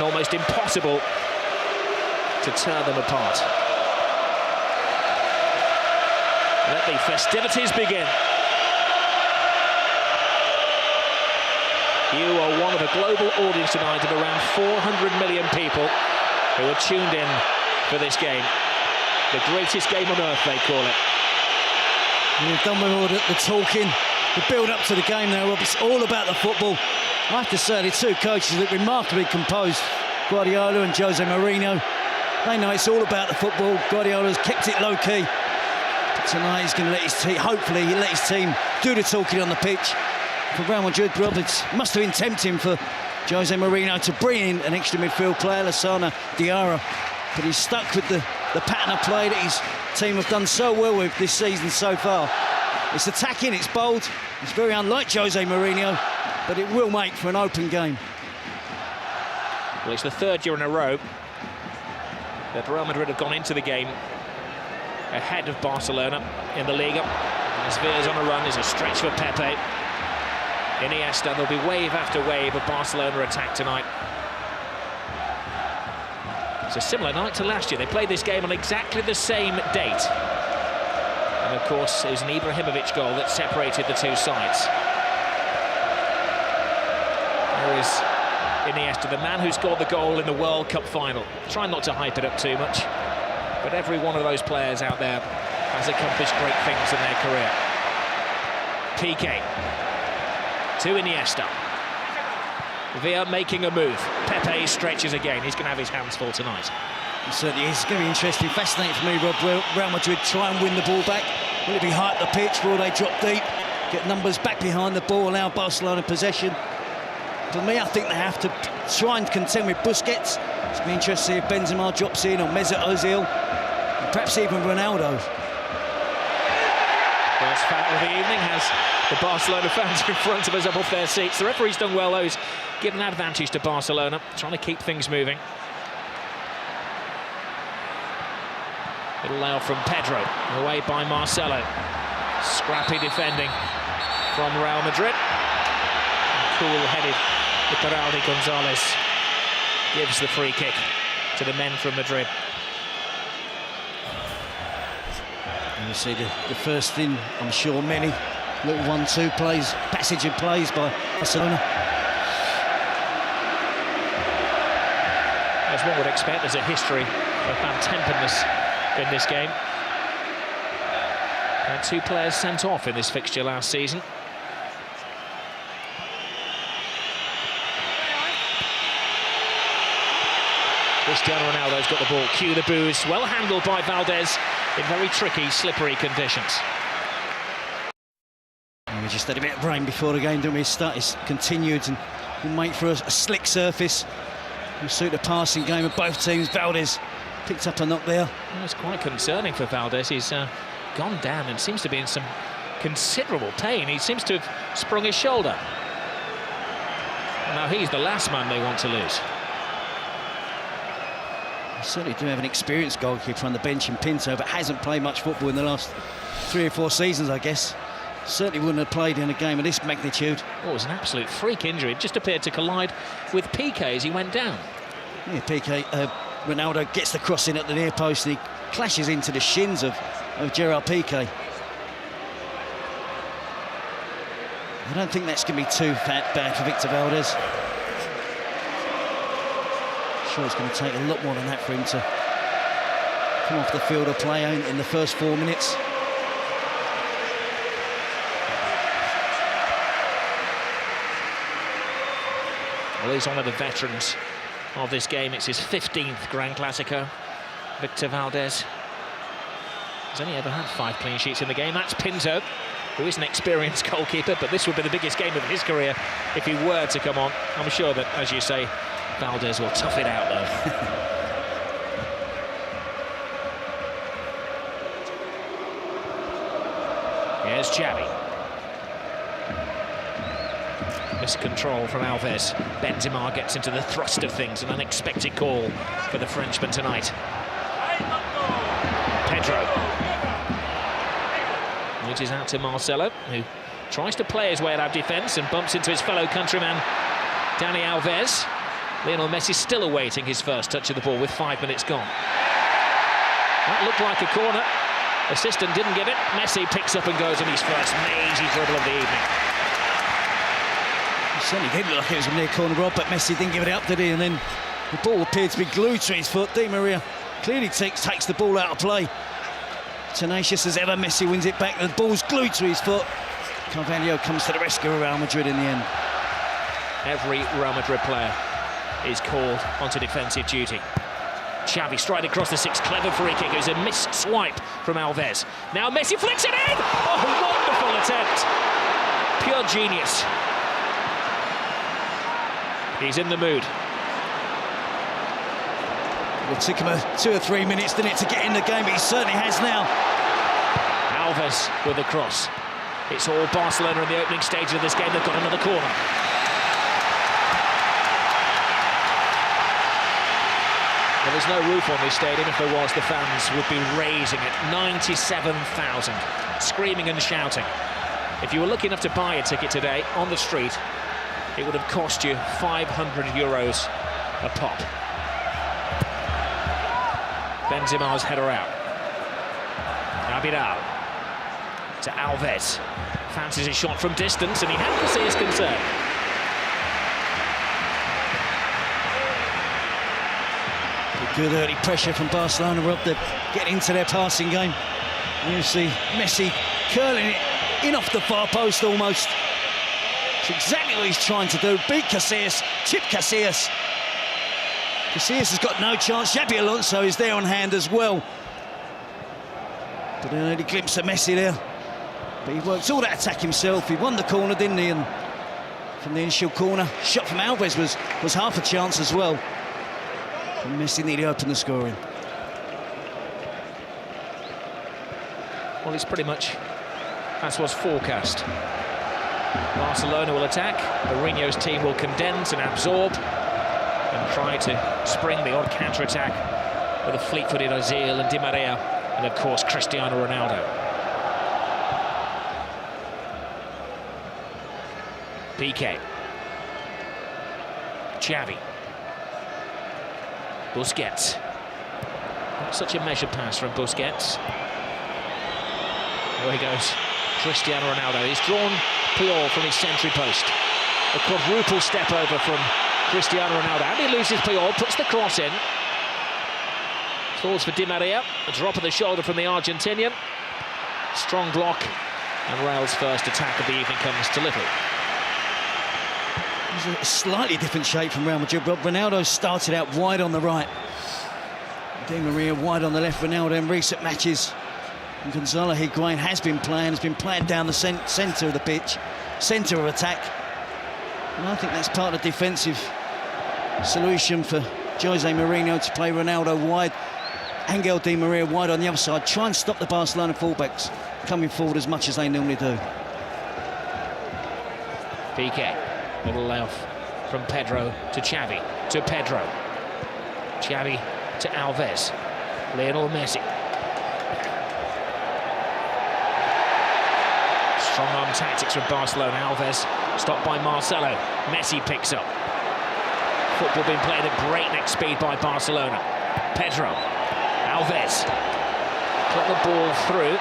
Almost impossible to tear them apart. Let the festivities begin. You are one of a global audience tonight of around 400 million people who are tuned in for this game. The greatest game on earth, they call it. We've done with all the talking, the build-up to the game now, Rob. It's all about the football. I have to say, the two coaches look remarkably composed, Guardiola and Jose Mourinho. They know it's all about the football. Guardiola's kept it low-key. But tonight he's going to let his team, hopefully he'll let his team do the talking on the pitch. For Real Madrid, Rob, it must have been tempting for Jose Mourinho to bring in an extra midfield player, Lassana Diarra. But he's stuck with the pattern of play that his team have done so well with this season so far. It's attacking, it's bold, it's very unlike Jose Mourinho, but it will make for an open game. Well, it's the third year in a row that Real Madrid have gone into the game ahead of Barcelona in the Liga. As Villa's on a run, there's a stretch for Pepe. Iniesta, there'll be wave after wave of Barcelona attack tonight. It's a similar night to last year. They played this game on exactly the same date. And of course, it was an Ibrahimovic goal that separated the two sides. There is Iniesta, the man who scored the goal in the World Cup final. Try not to hype it up too much, but every one of those players out there has accomplished great things in their career. Piqué to Iniesta. Villa making a move. Pepe stretches again. He's going to have his hands full tonight. It certainly is. It's going to be interesting, fascinating for me, Rob. Will Real Madrid try and win the ball back? Will it be high up the pitch? Will they drop deep? Get numbers back behind the ball, allow Barcelona possession? For me, I think they have to try and contend with Busquets. It's going to be interesting to see if Benzema drops in, or Mesut Ozil, and perhaps even Ronaldo. First foul of the evening has the Barcelona fans in front of us up off their seats. The referee's done well, though. He's given an advantage to Barcelona, trying to keep things moving. Little allow from Pedro, away by Marcelo. Scrappy defending from Real Madrid. Cool-headed Iturralde Gonzalez gives the free kick to the men from Madrid. And you see the first thing, I'm sure many little 1-2 plays, passage of plays by Barcelona. As one would expect, there's a history of bad-temperedness in this game. And 2 players sent off in this fixture last season. Cristiano Ronaldo's got the ball. Cue the boos. Well handled by Valdez in very tricky, slippery conditions. And we just had a bit of rain before the game, didn't we? It's continued and will make for a slick surface. Will suit the passing game of both teams. Valdez picked up a knock there. Well, it's quite concerning for Valdez. He's gone down and seems to be in some considerable pain. He seems to have sprung his shoulder. Now he's the last man they want to lose. They certainly do have an experienced goalkeeper on the bench in Pinto, but hasn't played much football in the last 3 or 4 seasons, I guess. Certainly wouldn't have played in a game of this magnitude. Oh, it was an absolute freak injury. It just appeared to collide with Piqué as he went down. Yeah, Piqué, Ronaldo gets the cross in at the near post and he clashes into the shins of Gerard Piqué. I don't think that's going to be too bad for Victor Valdez. Sure, it's going to take a lot more than that for him to come off the field of play in the first 4 minutes. Well, he's one of the veterans of this game. It's his 15th Grand Clasico. Victor Valdez has only ever had 5 clean sheets in the game. That's Pinto, who is an experienced goalkeeper, but this would be the biggest game of his career if he were to come on. I'm sure that, as you say, Valdez will tough it out, though. Here's Xavi. Miscontrol from Alves. Benzema gets into the thrust of things. An unexpected call for the Frenchman tonight. Pedro. Reaches out to Marcelo, who tries to play his way out of defence and bumps into his fellow countryman, Dani Alves. Lionel Messi still awaiting his first touch of the ball with 5 minutes gone. That looked like a corner. Assistant didn't give it. Messi picks up and goes on his first mazy dribble of the evening. It certainly did look like it was a near corner, Rob, but Messi didn't give it up, did he? And then the ball appeared to be glued to his foot. Di Maria clearly takes the ball out of play. Tenacious as ever, Messi wins it back. The ball's glued to his foot. Carvalho comes to the rescue of Real Madrid in the end. Every Real Madrid player is called onto defensive duty. Xavi striding across the six, clever free kick. It was a missed swipe from Alves. Now Messi flicks it in! Oh, wonderful attempt. Pure genius. He's in the mood. It took him 2 or 3 minutes, didn't it, to get in the game, but he certainly has now. Alves with the cross. It's all Barcelona in the opening stage of this game. They've got another corner. Well, there's no roof on this stadium. If there was, the fans would be raising it. 97,000, screaming and shouting. If you were lucky enough to buy a ticket today on the street, it would have cost you €500 a pop. Benzema's header out. Abidal to Alves. Fancies his shot from distance, and he had to see his concern. Good early pressure from Barcelona, Rob, to get into their passing game. You see Messi curling it in off the far post almost. It's exactly what he's trying to do. Beat Casillas, chip Casillas. Casillas has got no chance. Xabi Alonso is there on hand as well. But an early glimpse of Messi there. But he worked all that attack himself. He won the corner, didn't he? And from the initial corner, shot from Alves was half a chance as well. And Messi nearly opened the scoring. Well, it's pretty much as was forecast. Barcelona will attack. Mourinho's team will condense and absorb and try to spring the odd counter-attack with a fleet-footed Ozil and Di Maria and, of course, Cristiano Ronaldo. Piqué. Xavi. Busquets. Not such a measured pass from Busquets. There he goes. Cristiano Ronaldo. He's drawn Puyol from his century post. A quadruple step over from Cristiano Ronaldo. And he loses Puyol, puts the cross in. Falls for Di Maria. A drop of the shoulder from the Argentinian. Strong block. And Real's first attack of the evening comes to little. It was a slightly different shape from Real Madrid, but Ronaldo started out wide on the right. Di Maria wide on the left. Ronaldo in recent matches. And Gonzalo Higuain has been playing down the centre of the pitch, centre of attack. And I think that's part of the defensive solution for Jose Mourinho, to play Ronaldo wide, Angel Di Maria wide on the other side, try and stop the Barcelona fullbacks coming forward as much as they normally do. Piqué, little layoff from Pedro to Xavi, to Pedro. Xavi to Alves. Lionel Messi. Strong arm tactics from Barcelona. Alves stopped by Marcelo. Messi picks up. Football being played at breakneck speed by Barcelona. Pedro. Alves. Put the ball through.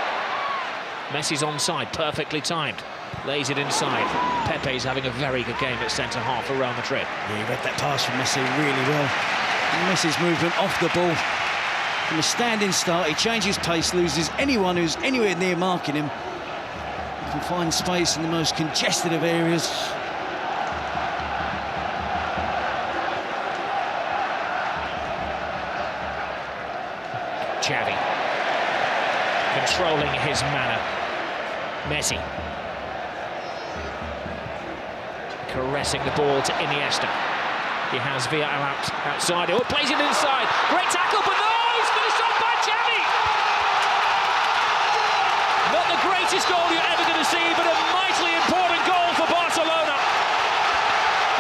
Messi's onside, perfectly timed. Lays it inside. Pepe's having a very good game at centre-half for Real Madrid. Yeah, he read that pass from Messi really well. And Messi's movement off the ball. From a standing start, he changes pace, loses anyone who's anywhere near marking him. He can find space in the most congested of areas. Xavi. Controlling his manner. Messi. Caressing the ball to Iniesta. He has Villarreal outside. Oh, plays it inside. Great tackle, but no! He's finished off by Xavi! Not the greatest goal you're ever going to see, but a mightily important goal for Barcelona.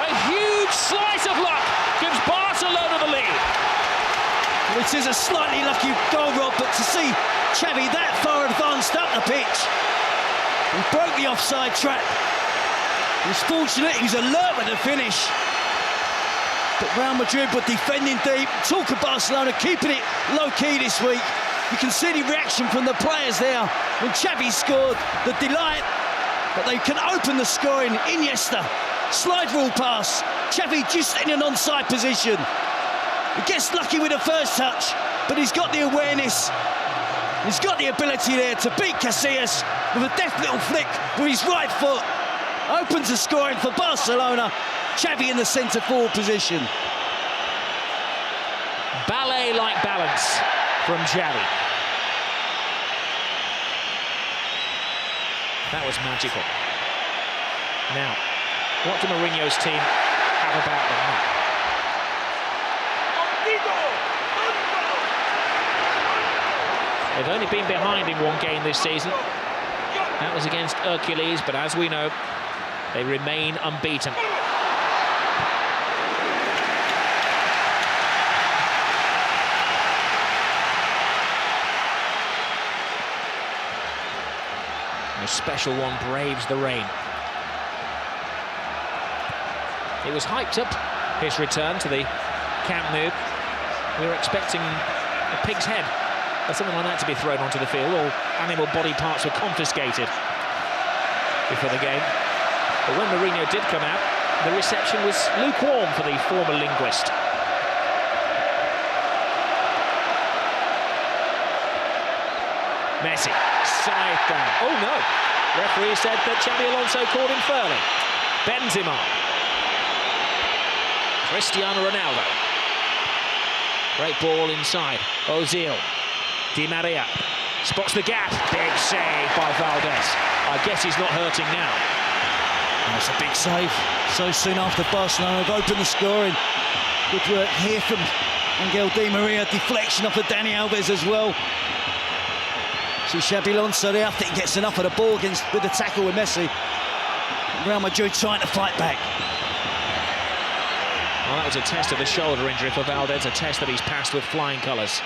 A huge slice of luck gives Barcelona the lead. It is a slightly lucky goal, Rob, but to see Xavi that far advanced up the pitch and broke the offside trap. He was fortunate, he was alert with the finish. But Real Madrid were defending deep. Talk of Barcelona keeping it low-key this week. You can see the reaction from the players there when Xavi scored, the delight. But they can open the scoring. Iniesta, slide rule pass. Xavi just in an onside position. He gets lucky with the first touch, but he's got the awareness. He's got the ability there to beat Casillas with a deft little flick with his right foot. Opens the scoring for Barcelona. Xavi in the centre-forward position. Ballet-like balance from Xavi. That was magical. Now, what do Mourinho's team have about them now? They've only been behind in one game this season. That was against Hercules, but as we know, they remain unbeaten. A special one braves the rain. It was hyped up, his return to the Camp Nou. We were expecting a pig's head or something like that to be thrown onto the field. All animal body parts were confiscated before the game. But when Mourinho did come out, the reception was lukewarm for the former linguist. Messi, side down. Oh no! Referee said that Xabi Alonso called him fairly. Benzema. Cristiano Ronaldo. Great ball inside. Ozil. Di Maria spots the gap. Big save by Valdez. I guess he's not hurting now. That's a big save. So soon after Barcelona have opened the scoring. Good work here from Angel Di Maria. Deflection off of Dani Alves as well. See Xabi Alonso there. I think he gets enough of the ball with the tackle with Messi. Real Madrid trying to fight back. Well, that was a test of the shoulder injury for Valdez, a test that he's passed with flying colours.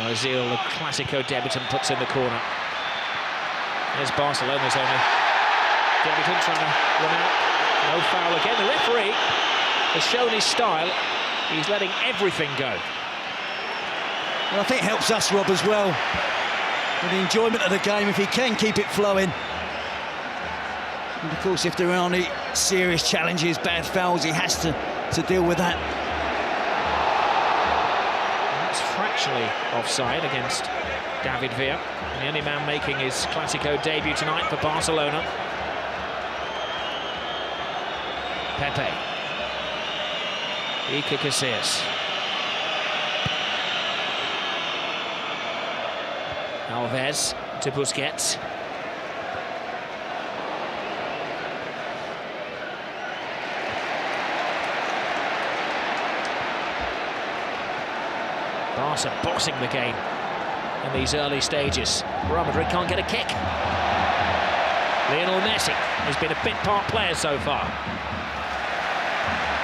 Ozil, the Clasico debutant, puts in the corner. There's Barcelona's only debutant trying to run out. No foul again. The referee has shown his style. He's letting everything go. Well, I think it helps us, Rob, as well. With the enjoyment of the game, if he can keep it flowing. And of course, if there are any serious challenges, bad fouls, he has to deal with that. That's fractionally offside against David Villa. And the only man making his Clasico debut tonight for Barcelona. Pepe. Iker Casillas. Alves to Busquets. Barca boxing the game in these early stages. Real Madrid can't get a kick. Lionel Messi has been a bit part player so far.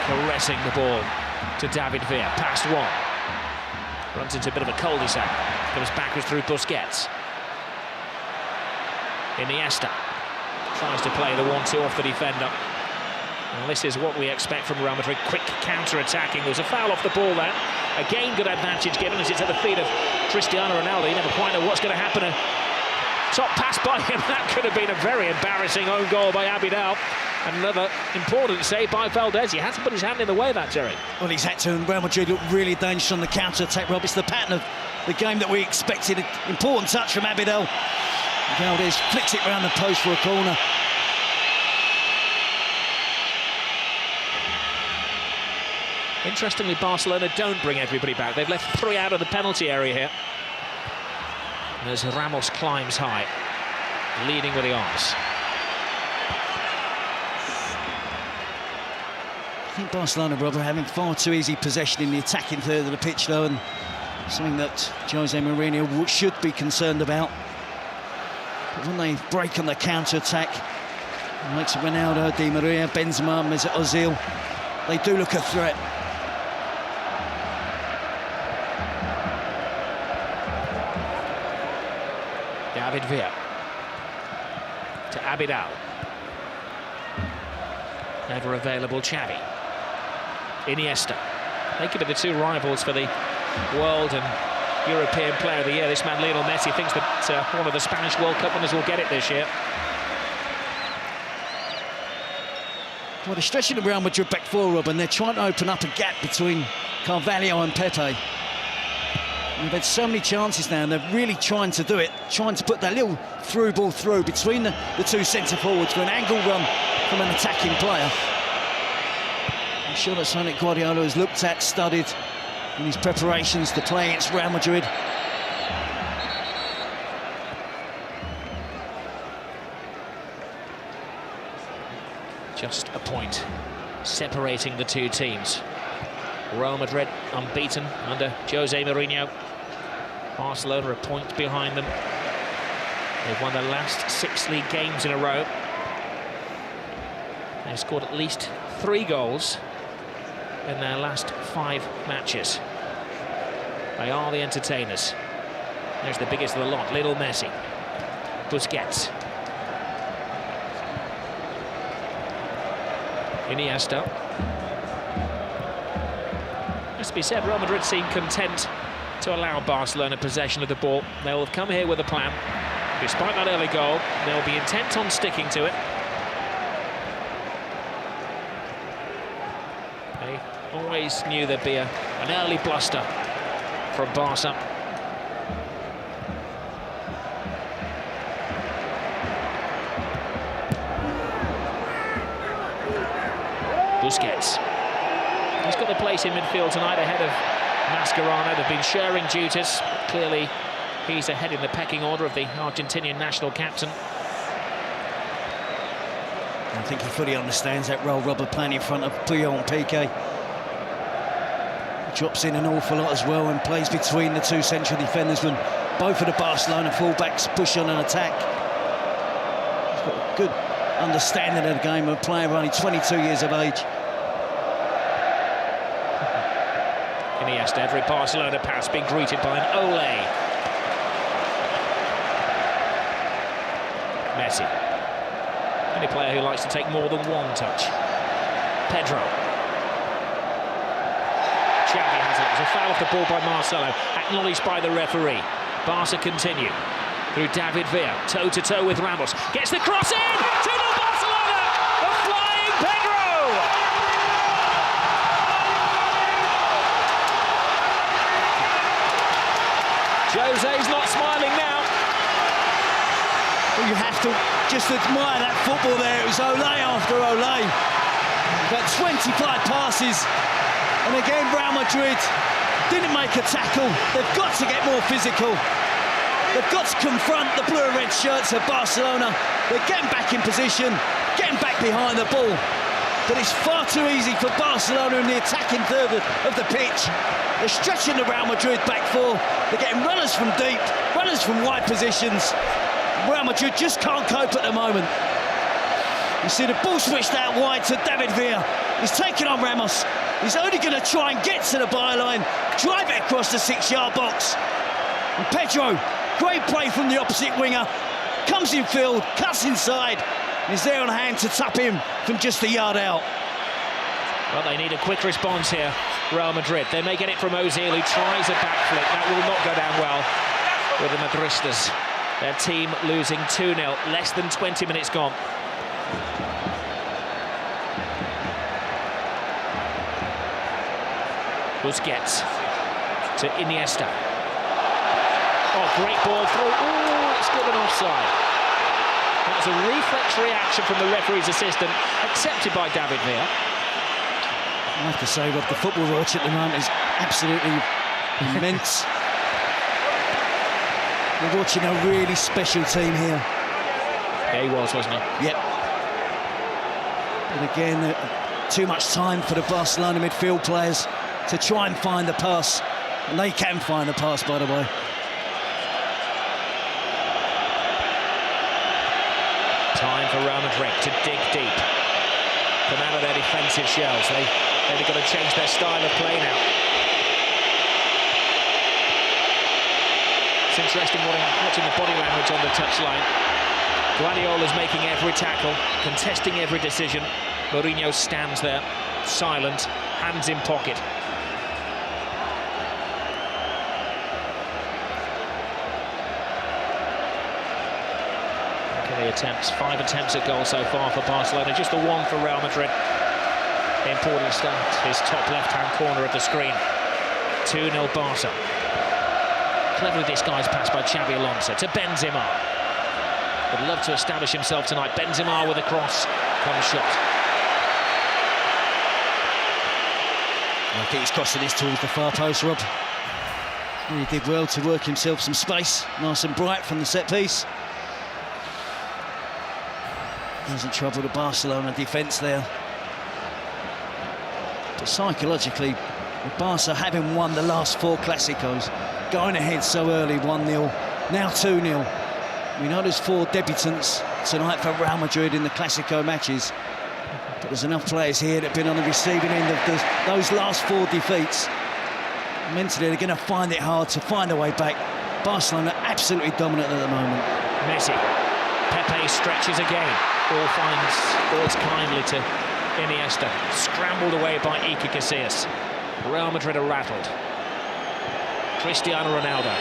Caressing the ball to David Villa, past one. Runs into a bit of a cul-de-sac. Comes backwards through Busquets. Iniesta tries to play the 1-2 off the defender. And this is what we expect from Real Madrid. Quick counter-attacking. There was a foul off the ball there. Again, good advantage given as it's at the feet of Cristiano Ronaldo. You never quite know what's going to happen. A top pass by him. That could have been a very embarrassing own goal by Abidal. Another important save by Valdez. He has to put his hand in the way of that, Jerry. Well, he's had to, and Real Madrid look really dangerous on the counter-attack, Rob. It's the pattern of the game that we expected. An important touch from Abidal. Valdez flicks it round the post for a corner. Interestingly, Barcelona don't bring everybody back. They've left 3 out of the penalty area here. And as Ramos climbs high, leading with the arms. I think Barcelona, Rob, are having far too easy possession in the attacking third of the pitch, though, and something that Jose Mourinho should be concerned about. But when they break on the counter-attack, like Ronaldo, Di Maria, Benzema, Mesut Ozil, they do look a threat. David Villa. To Abidal. Never available Xavi. Iniesta. They could be the two rivals for the World and European Player of the Year. This man, Lionel Messi, thinks that one of the Spanish World Cup winners will get it this year. Well, they're stretching the Real Madrid back four, Rob, and they're trying to open up a gap between Carvalho and Pepe. They've had so many chances now, and they're really trying to do it, trying to put that little through ball through between the two centre-forwards for an angle run from an attacking player. I'm sure that's something Guardiola has looked at, studied in his preparations to play against Real Madrid. Just a point separating the two teams. Real Madrid unbeaten under Jose Mourinho. Barcelona a point behind them. They've won their last 6 league games in a row. They've scored at least 3 goals in their last 5 matches. They are the entertainers. There's the biggest of the lot, Lionel Messi. Busquets. Iniesta. Has to be said, Real Madrid seem content to allow Barcelona possession of the ball. They'll have come here with a plan. Despite that early goal, they'll be intent on sticking to it. They always knew there'd be an early bluster from Barca. Busquets. He's got the place in midfield tonight ahead of Mascherano. They've been sharing duties. Clearly, he's ahead in the pecking order of the Argentinian national captain. I think he fully understands that role, Robert, playing in front of Puyol and Piqué. He drops in an awful lot as well and plays between the two central defenders when both of the Barcelona fullbacks push on an attack. He's got a good understanding of the game, a player only 22 years of age. Iniesta, every Barcelona pass being greeted by an Ole. Messi. Any player who likes to take more than one touch. Pedro. Xavi has it. There's a foul off the ball by Marcelo, acknowledged by the referee. Barca continue through David Villa, toe-to-toe with Ramos. Gets the cross in! 2-0 Barcelona! A flying Pedro! Jose's not smiling now. Well, you have to just admire that football there. It was Ole after Ole. About 25 passes. And again, Real Madrid didn't make a tackle. They've got to get more physical. They've got to confront the blue and red shirts of Barcelona. They're getting back in position, getting back behind the ball. But it's far too easy for Barcelona in the attacking third of the pitch. They're stretching the Real Madrid back four. They're getting runners from deep, runners from wide positions. Real Madrid just can't cope at the moment. You see the ball switched out wide to David Villa. He's taking on Ramos. He's only going to try and get to the byline, drive it across the 6-yard box. And Pedro, great play from the opposite winger, comes in field, cuts inside, and is there on hand to tap him from just a yard out. Well, they need a quick response here, Real Madrid. They may get it from Ozil, who tries a backflip. That will not go down well with the Madristas. Their team losing 2-0, less than 20 minutes gone. Busquets to Iniesta. Oh, great ball through. Ooh, it's good and offside. That was a reflex reaction from the referee's assistant, accepted by David Villa. I have to say, Rob, the football watch at the moment is absolutely immense. We're watching a really special team here. Yeah, he was, wasn't he? Yep. And again, too much time for the Barcelona midfield players to try and find the pass. And they can find the pass, by the way. Time for Real Madrid to dig deep. Come out of their defensive shells. They've got to change their style of play now. It's interesting watching the body language on the touchline. Guardiola's making every tackle, contesting every decision. Mourinho stands there, silent, hands in pocket. The attempts, 5 attempts at goal so far for Barcelona, just the one for Real Madrid. The important start, his top left-hand corner of the screen. 2-0 Barca. Cleverly disguised pass by Xavi Alonso to Benzema. Would love to establish himself tonight. Benzema with a cross, comes shot. I think he's crossing this towards the far post, Rob. He did well to work himself some space, nice and bright from the set piece. Doesn't trouble the Barcelona defence there. But psychologically, with Barca having won the last 4 Clásicos, going ahead so early, 1-0, now 2-0. We know there's 4 debutants tonight for Real Madrid in the Clásico matches, but there's enough players here that have been on the receiving end of those last 4 defeats. Mentally, they're going to find it hard to find a way back. Barcelona absolutely dominant at the moment. Messi. Pepe stretches again. Ball falls kindly to Iniesta. Scrambled away by Iker Casillas. Real Madrid are rattled. Cristiano Ronaldo.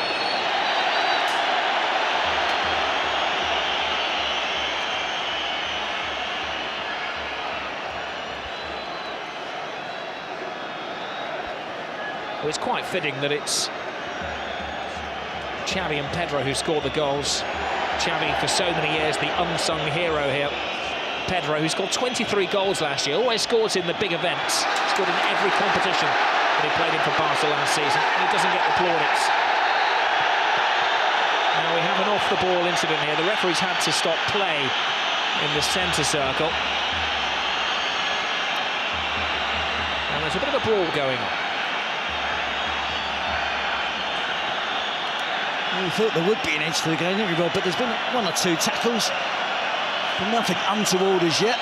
Well, it's quite fitting that it's Xavi and Pedro who scored the goals. Xavi, for so many years, the unsung hero here. Pedro, who scored 23 goals last year, always scores in the big events. Scored in every competition that he played in for Barca last season, and he doesn't get the plaudits. Now we have an off-the-ball incident here. The referee's had to stop play in the centre circle. And there's a bit of a brawl going on. We thought there would be an edge to the game, didn't we, Rob? But there's been 1 or 2 tackles, but nothing untoward as yet.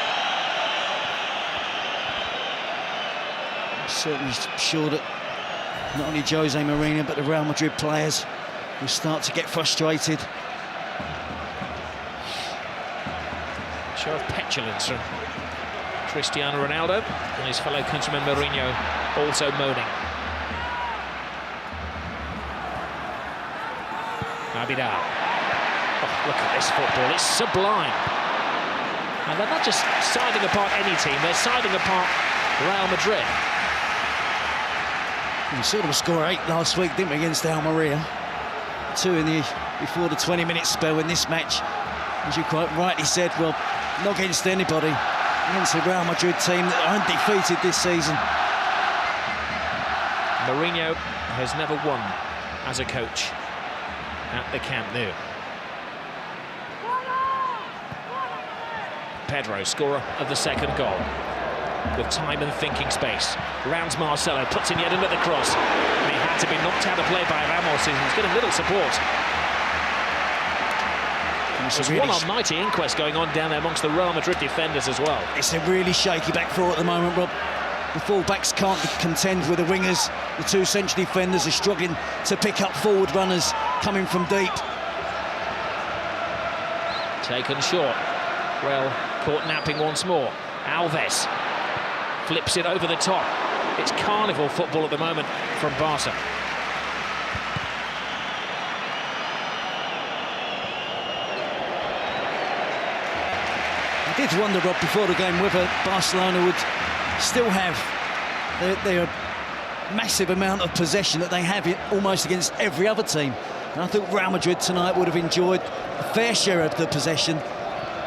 I'm certainly sure that not only Jose Mourinho, but the Real Madrid players will start to get frustrated. Show of petulance from Cristiano Ronaldo, and his fellow countryman Mourinho also moaning. Abidal. Oh, look at this football, it's sublime. And they're not just siding apart any team, they're siding apart Real Madrid. We saw them score 8 last week, didn't we, against Almeria? 2 before the 20-minute spell in this match. As you quite rightly said, Rob, not against anybody, against the Real Madrid team that are undefeated this season. Mourinho has never won as a coach at the Camp Nou. Pedro, scorer of the second goal, with time and thinking space. Rounds Marcelo, puts in yet another cross. And he had to be knocked out of play by Ramos, who's getting little support. There's one almighty inquest going on down there amongst the Real Madrid defenders as well. It's a really shaky back four at the moment, Rob. The full-backs can't contend with the wingers. The 2 central defenders are struggling to pick up forward runners coming from deep. Taken short. Real caught napping once more. Alves flips it over the top. It's carnival football at the moment from Barca. I did wonder, Rob, before the game whether Barcelona would still have their massive amount of possession that they have almost against every other team. And I thought Real Madrid tonight would have enjoyed a fair share of the possession.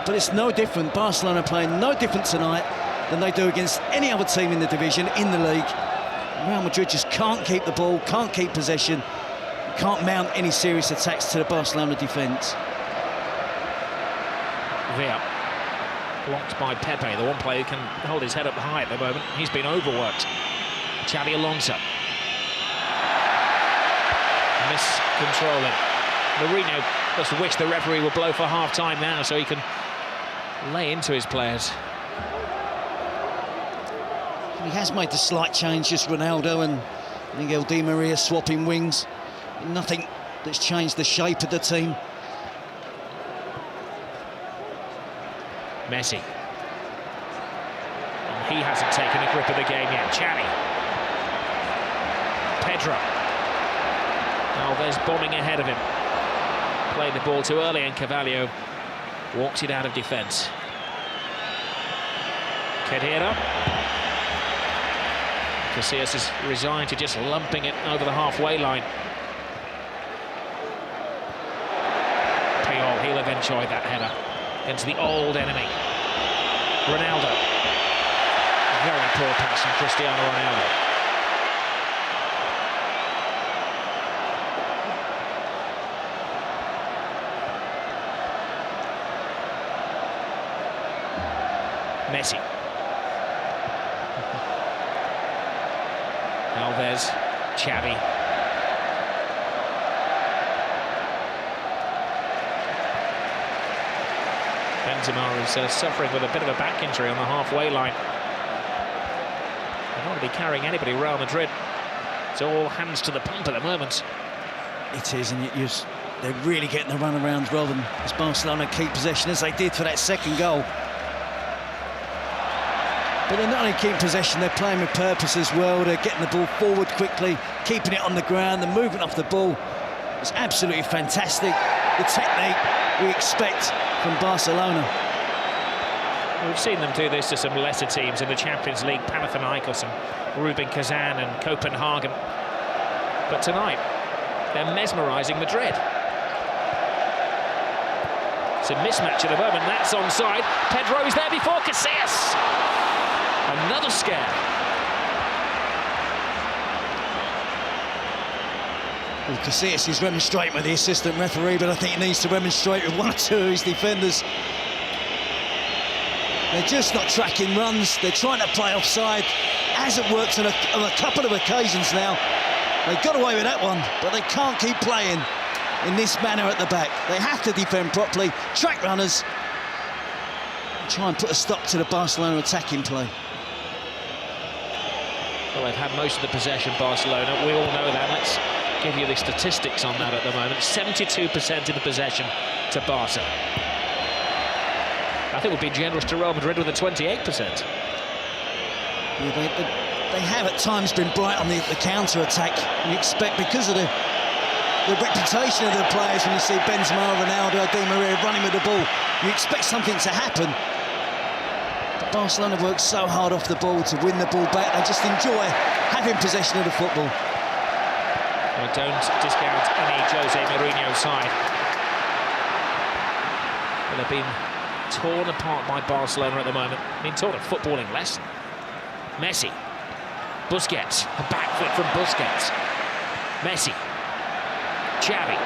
But it's no different. Barcelona playing no different tonight than they do against any other team in the division, in the league. Real Madrid just can't keep the ball, can't keep possession, can't mount any serious attacks to the Barcelona defence. Villa, blocked by Pepe, the one player who can hold his head up high at the moment. He's been overworked. Xavi Alonso. Miscontrolling. Mourinho just wish the referee would blow for half-time now so he can lay into his players. He has made a slight change, just Ronaldo and Miguel Di Maria swapping wings. Nothing that's changed the shape of the team. Messi. And he hasn't taken a grip of the game yet. Xavi. Pedro. Alves bombing ahead of him. Played the ball too early and Carvalho walks it out of defence. Kedira. Casillas is resigned to just lumping it over the halfway line. Puyol, he'll have enjoyed that header into the old enemy. Ronaldo. Very poor pass from Cristiano Ronaldo. Messi. Alves, Xavi. Benzema is suffering with a bit of a back injury on the halfway line. They don't want to be carrying anybody. Real Madrid. It's all hands to the pump at the moment. It is, and they're really getting the runarounds rather than as Barcelona keep possession as they did for that second goal. But they're not only keeping possession, they're playing with purpose as well. They're getting the ball forward quickly, keeping it on the ground, the movement off the ball. It's absolutely fantastic. The technique we expect from Barcelona. We've seen them do this to some lesser teams in the Champions League, Panathinaikos and Rubin Kazan and Copenhagen. But tonight, they're mesmerising Madrid. It's a mismatch at the moment, that's onside. Pedro is there before Casillas. Another scare. Well, Casillas is remonstrating with the assistant referee, but I think he needs to remonstrate with one or two of his defenders. They're just not tracking runs. They're trying to play offside. Hasn't worked on a couple of occasions now. They got away with that one, but they can't keep playing in this manner at the back. They have to defend properly, track runners, and try and put a stop to the Barcelona attacking play. Well, they've had most of the possession, Barcelona. We all know that. Let's give you the statistics on that at the moment. 72% of the possession to Barca. I think we've been generous to Real Madrid with a 28%. Yeah, they have at times been bright on the counter-attack. You expect, because of the reputation of the players, when you see Benzema, Ronaldo, Di Maria running with the ball, you expect something to happen. Barcelona works so hard off the ball to win the ball back. They just enjoy having possession of the football. I don't discount any Jose Mourinho side. But they've been torn apart by Barcelona at the moment. Being taught a footballing lesson. Messi. Busquets. A back foot from Busquets. Messi. Xavi.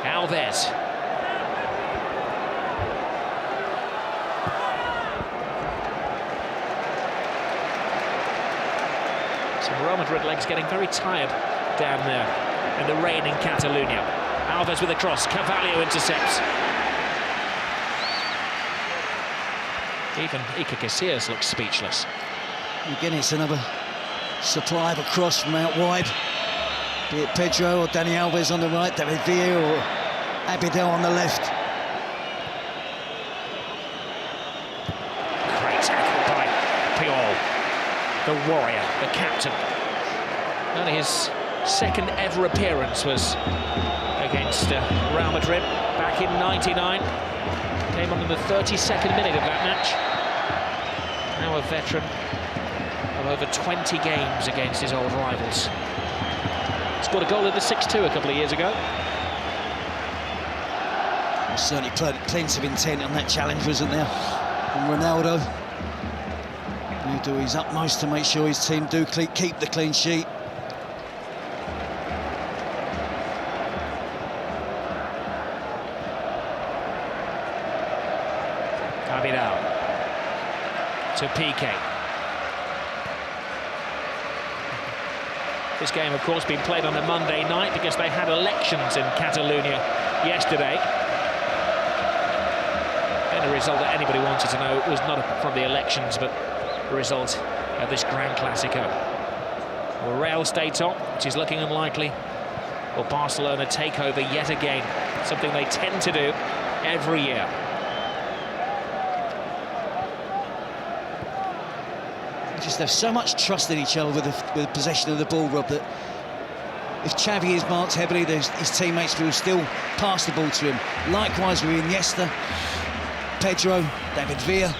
Alves. Real Madrid legs getting very tired down there in the rain in Catalonia. Alves with a cross, Carvalho intercepts. Even Iker Casillas looks speechless. Again, it's another supply of a cross from out wide. Be it Pedro or Dani Alves on the right, David Villa or Abidal on the left. Great tackle by Puyol, the warrior, the captain. Only his second ever appearance was against Real Madrid back in '99. Came on in the 32nd minute of that match. Now a veteran of over 20 games against his old rivals. Scored a goal in the 6-2 a couple of years ago. There's certainly plenty of intent on that challenge, wasn't there? And Ronaldo will do his utmost to make sure his team do keep the clean sheet. Abidal to Piqué. This game, of course, being played on a Monday night because they had elections in Catalonia yesterday. And the result that anybody wanted to know was not from the elections, but the result of this Grand Clasico. Well, Real stay top, which is looking unlikely. Will Barcelona take over yet again? Something they tend to do every year. They just have so much trust in each other with the possession of the ball, Rob, that if Xavi is marked heavily, his teammates will still pass the ball to him. Likewise with Iniesta, Pedro, David Villa.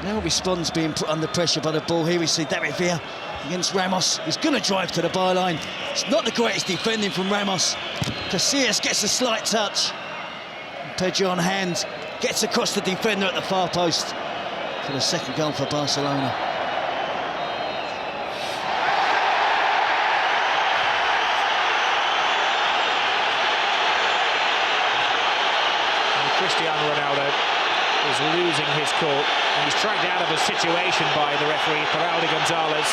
Now responds being put under pressure by the ball. Here we see David Villa against Ramos. He's going to drive to the byline. It's not the greatest defending from Ramos. Casillas gets a slight touch. Pedro on hand, gets across the defender at the far post for the second goal for Barcelona. Cristiano Ronaldo is losing his cool. And he's dragged out of a situation by the referee, Peraldi Gonzalez.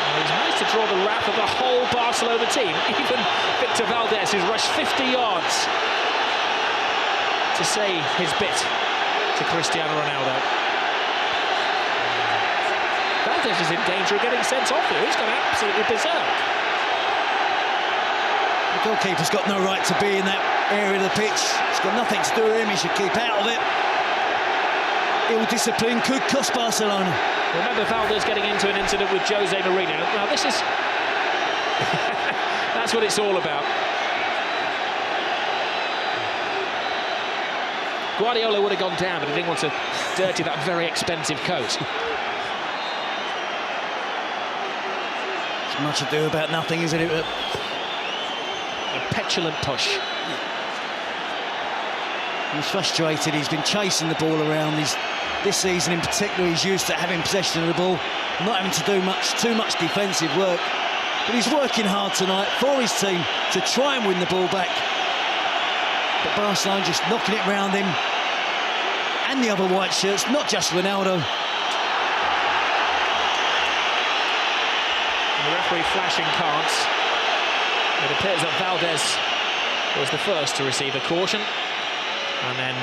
And he's managed to draw the wrath of the whole Barcelona team. Even Victor Valdés, who's rushed 50 yards to say his bit to Cristiano Ronaldo. Valdés is in danger of getting sent off here. He's gone absolutely berserk. The goalkeeper's got no right to be in that area of the pitch. It's got nothing to do with him. He should keep out of it. Ill discipline could cost Barcelona. Remember Valdés getting into an incident with Jose Mourinho. Now this is... that's what it's all about. Guardiola would have gone down, but he didn't want to dirty that very expensive coat. It's much ado about nothing, isn't it? A petulant push. He's frustrated. He's been chasing the ball around. This season in particular, he's used to having possession of the ball, not having to do too much defensive work. But he's working hard tonight for his team to try and win the ball back. But Barcelona just knocking it round him and the other white shirts, not just Ronaldo. And the referee flashing cards. It appears that Valdés was the first to receive a caution, and then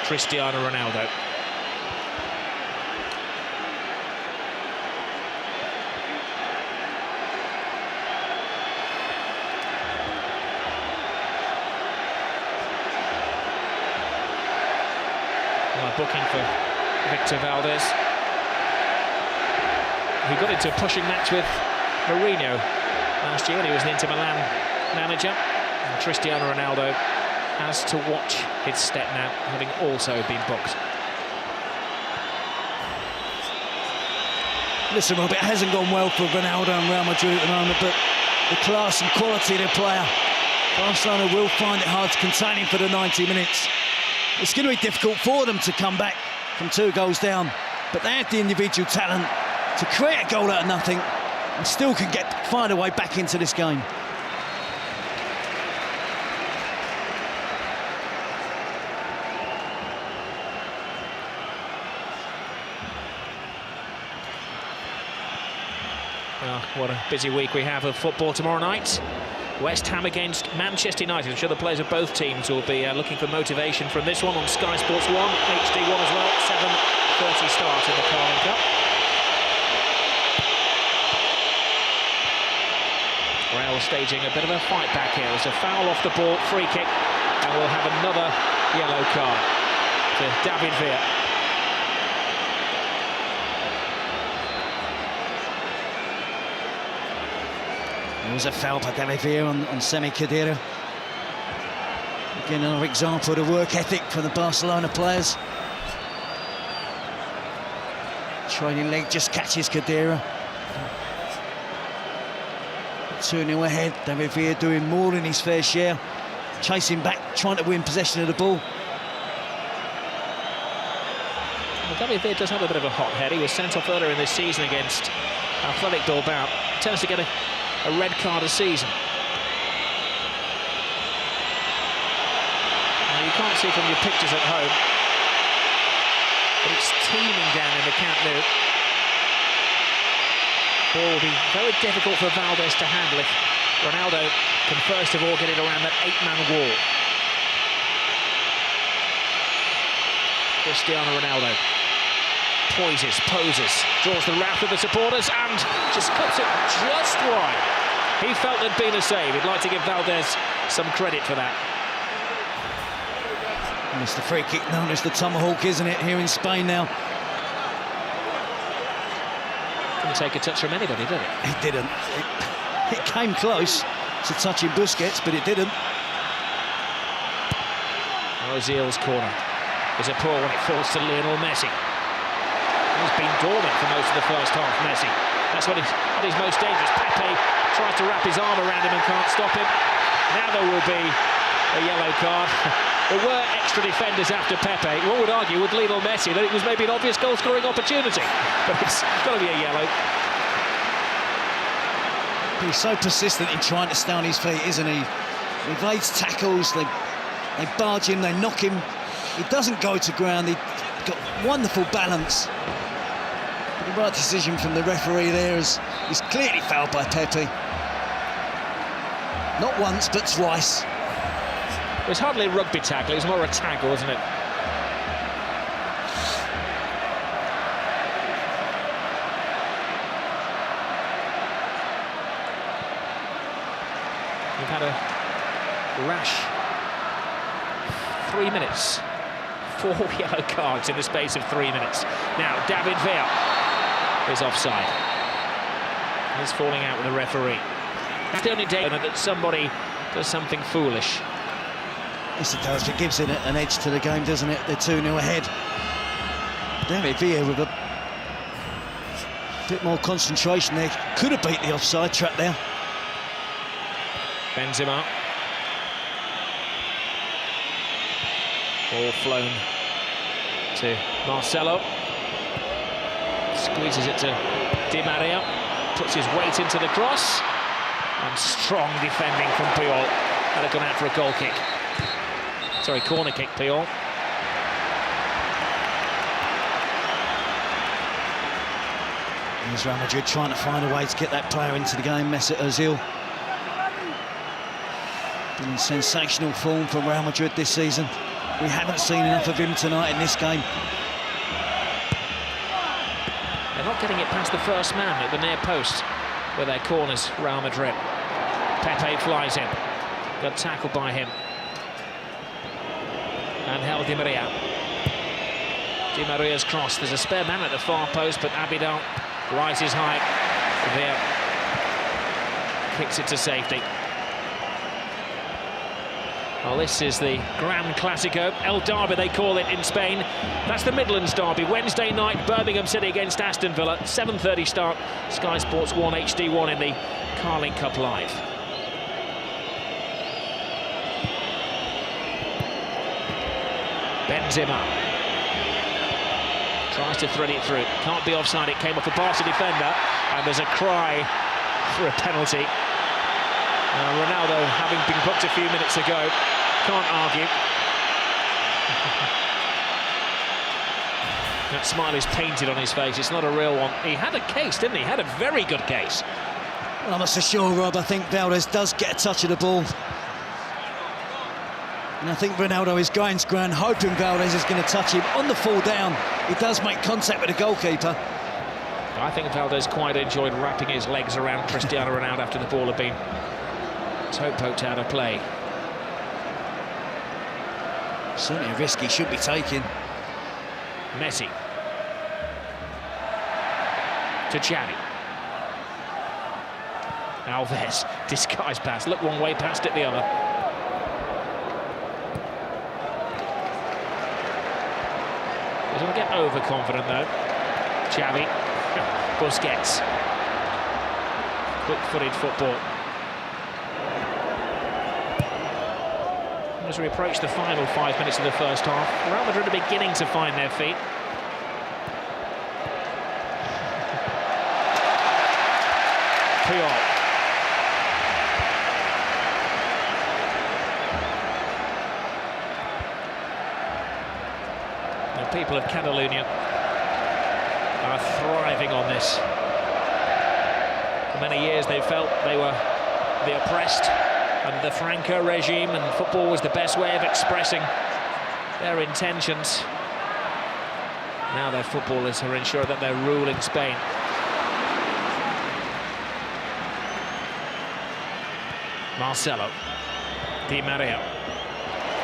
Cristiano Ronaldo. Well, booking for Victor Valdés, who got into a pushing match with Mourinho last year when he was an Inter Milan manager. And Cristiano Ronaldo has to watch his step now, having also been booked. Listen, Rob, it hasn't gone well for Ronaldo and Real Madrid at the moment, but the class and quality of the player, Barcelona will find it hard to contain him for the 90 minutes. It's going to be difficult for them to come back from 2 goals down, but they have the individual talent to create a goal out of nothing and still can find a way back into this game. Well, what a busy week we have of football tomorrow night. West Ham against Manchester United. I'm sure the players of both teams will be looking for motivation from this one on Sky Sports 1, HD1 as well. 7:30 start in the Carling Cup. Real staging a bit of a fight back here. There's a foul off the ball, free kick, and we'll have another yellow card to David Villa. There was a foul by David Villa on Semi Khedira. Again, another example of the work ethic from the Barcelona players. Training leg just catches Khedira. 2-0 ahead. David Villa doing more than his fair share, chasing back, trying to win possession of the ball. Well, David Villa does have a bit of a hot head. He was sent off earlier in this season against Athletic Bilbao. Tends to get a red card a season. Now, you can't see from your pictures at home, but it's teeming down in the Camp Nou. Ball will be very difficult for Valdés to handle if Ronaldo can first of all get it around that 8-man wall. Cristiano Ronaldo poses, draws the wrath of the supporters and just cuts it just wide. He felt there'd been a save. He'd like to give Valdez some credit for that. And it's the free kick known as the tomahawk, isn't it, here in Spain now? Didn't take a touch from anybody, did it? It didn't. It came close to touching Busquets, but it didn't. Ozil's corner is a poor when it falls to Lionel Messi. He's been dormant for most of the first half, Messi. That's what at his most dangerous. Pepe tries to wrap his arm around him and can't stop him. Now there will be a yellow card. There were extra defenders after Pepe. One would argue with Lionel Messi that it was maybe an obvious goal-scoring opportunity, but it's got to be a yellow. He's so persistent in trying to stay on his feet, isn't he? He evades tackles, they barge him, they knock him. He doesn't go to ground, he's got wonderful balance. But the right decision from the referee there is clearly fouled by Pepe. Not once, but twice. It was hardly a rugby tackle, it was more a tackle, wasn't it? We've had a rash 3 minutes. 4 yellow cards in the space of 3 minutes. Now, David Villa is offside. He's falling out with the referee. That's the only day that somebody does something foolish. Yes, it does. It gives it an edge to the game, doesn't it? They're 2-0 ahead. David Villa with a bit more concentration there. Could have beat the offside trap there. Benzema. Ball flown to Marcelo. Squeezes it to Di Maria. Puts his weight into the cross. And strong defending from Puyol. Had it gone out for a goal kick. Sorry, corner kick, Puyol. Here's Real Madrid trying to find a way to get that player into the game, Mesut Ozil. Been in sensational form from Real Madrid this season. We haven't seen enough of him tonight in this game. They're not getting it past the first man at the near post with their corners, Real Madrid. Pepe flies in. Got tackled by him. Angel Di Maria. Di Maria's cross. There's a spare man at the far post, but Abidal rises high. There. Kicks it to safety. Well, this is the Gran Clasico, El Derby they call it in Spain. That's the Midlands Derby, Wednesday night, Birmingham City against Aston Villa, 7:30 start, Sky Sports 1 HD1 in the Carling Cup Live. Benzema tries to thread it through, can't be offside, it came off a Barca defender, and there's a cry for a penalty. Ronaldo, having been booked a few minutes ago, can't argue. That smile is painted on his face, it's not a real one. He had a case, didn't he? Had a very good case. Well, I'm not so sure, Rob. I think Valdez does get a touch of the ball. And I think Ronaldo is going to ground, hoping Valdez is going to touch him. On the fall down, he does make contact with the goalkeeper. I think Valdez quite enjoyed wrapping his legs around Cristiano Ronaldo after the ball had been toe poked out of play. Certainly a risk he should be taking. Messi. To Xavi. Alves, disguise pass. Look one way, passed it the other. Doesn't get overconfident though. Xavi. Busquets. Quick-footed football. As we approach the final 5 minutes of the first half, Real Madrid are beginning to find their feet. Puyol. The people of Catalonia are thriving on this. For many years they felt they were the oppressed under the Franco regime, and football was the best way of expressing their intentions. Now their footballers are ensuring that they're ruling Spain. Marcelo. Di Maria.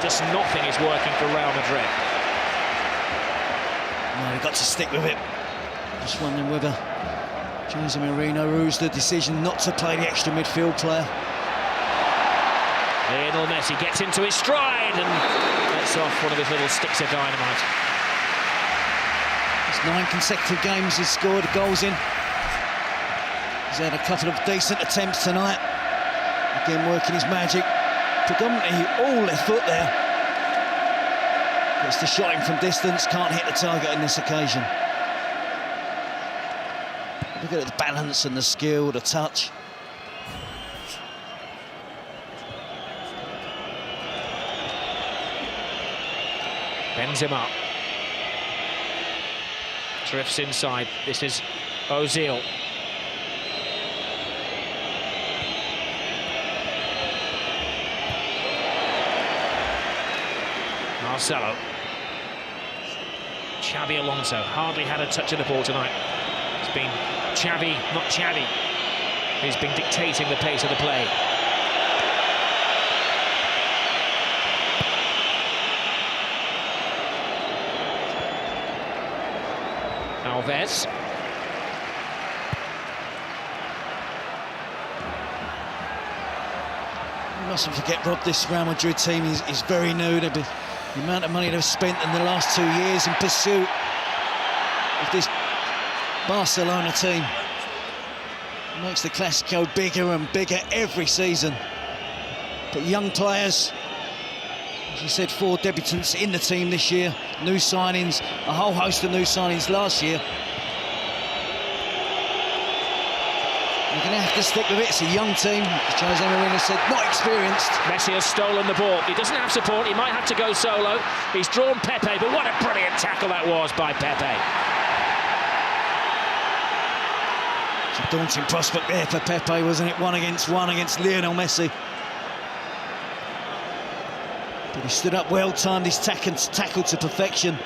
Just nothing is working for Real Madrid. No, they've got to stick with it. Just wondering whether Jose Mourinho rules the decision not to play the extra midfield player. Lionel Messi gets into his stride and lets off one of his little sticks of dynamite. It's 9 consecutive games he's scored goals in. He's had a couple of decent attempts tonight. Again, working his magic. Predominantly all left foot there. Gets the shot in from distance, can't hit the target on this occasion. Look at the balance and the skill, the touch. Benzema. Drifts inside. This is Ozil. Marcelo. Xavi Alonso hardly had a touch of the ball tonight. It's been Xavi, not Xavi, who's been dictating the pace of the play. Alves. You mustn't forget, Rob, this Real Madrid team is very new. The amount of money they've spent in the last 2 years in pursuit of this Barcelona team makes the Clásico bigger and bigger every season. But young players, as you said, 4 debutants in the team this year, new signings, a whole host of new signings last year. You're going to have to stick with it. It's a young team, as Jose Mourinho said, not experienced. Messi has stolen the ball. He doesn't have support. He might have to go solo. He's drawn Pepe, but what a brilliant tackle that was by Pepe. It's a daunting prospect there for Pepe, wasn't it? 1 against 1 against Lionel Messi. But he stood up well, timed his tackle to perfection.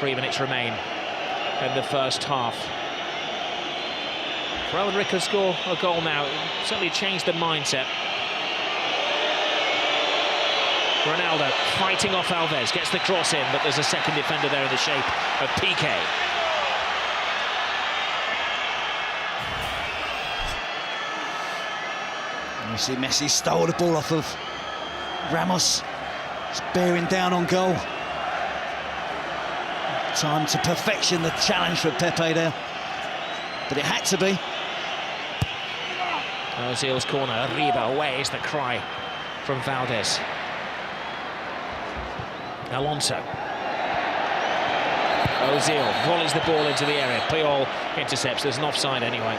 3 minutes remain in the first half. Real Madrid could score a goal now. It certainly changed the mindset. Ronaldo fighting off Alves, gets the cross in, but there's a second defender there in the shape of Piqué. You see Messi stole the ball off of Ramos. He's bearing down on goal. Time to perfection, the challenge for Pepe there. But it had to be. Ozil's corner, Arriba away is the cry from Valdez. Alonso. Ozil volleys the ball into the area. Puyol intercepts, there's an offside anyway.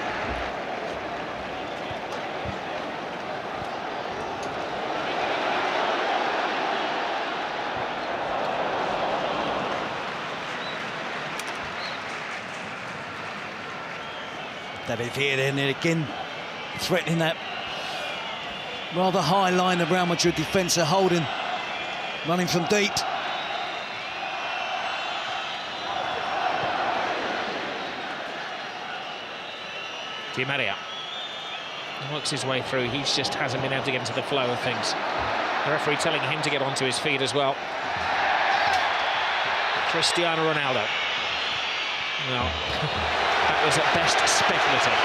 David Villa there again, threatening that rather high line of Real Madrid defence are holding, running from deep. Di Maria works his way through. He just hasn't been able to get into the flow of things. The referee telling him to get onto his feet as well. Cristiano Ronaldo. No. That was at best speculative.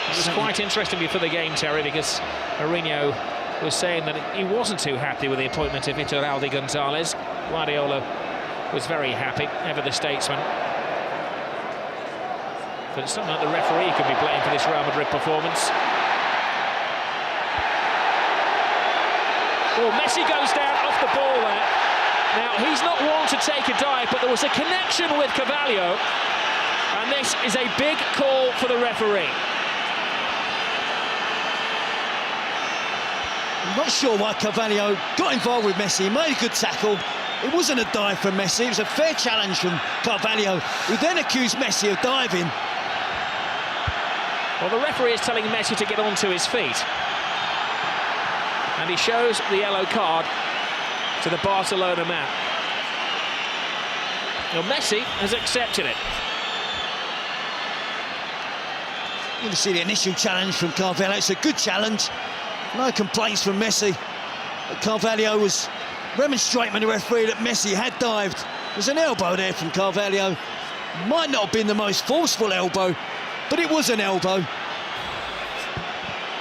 It was quite interesting before the game, Terry, because Mourinho was saying that he wasn't too happy with the appointment of Iturralde Gonzalez. Guardiola was very happy, ever the statesman. But it's something like the referee could be blamed for this Real Madrid performance. Oh, Messi goes down off the ball there. Now, he's not one to take a dive, but there was a connection with Carvalho, and this is a big call for the referee. I'm not sure why Carvalho got involved with Messi. He made a good tackle. It wasn't a dive from Messi, it was a fair challenge from Carvalho, who then accused Messi of diving. Well, the referee is telling Messi to get onto his feet. And he shows the yellow card to the Barcelona man. Well, Messi has accepted it. You can see the initial challenge from Carvalho. It's a good challenge. No complaints from Messi. But Carvalho was remonstrating with the referee that Messi had dived. There's an elbow there from Carvalho. Might not have been the most forceful elbow, but it was an elbow.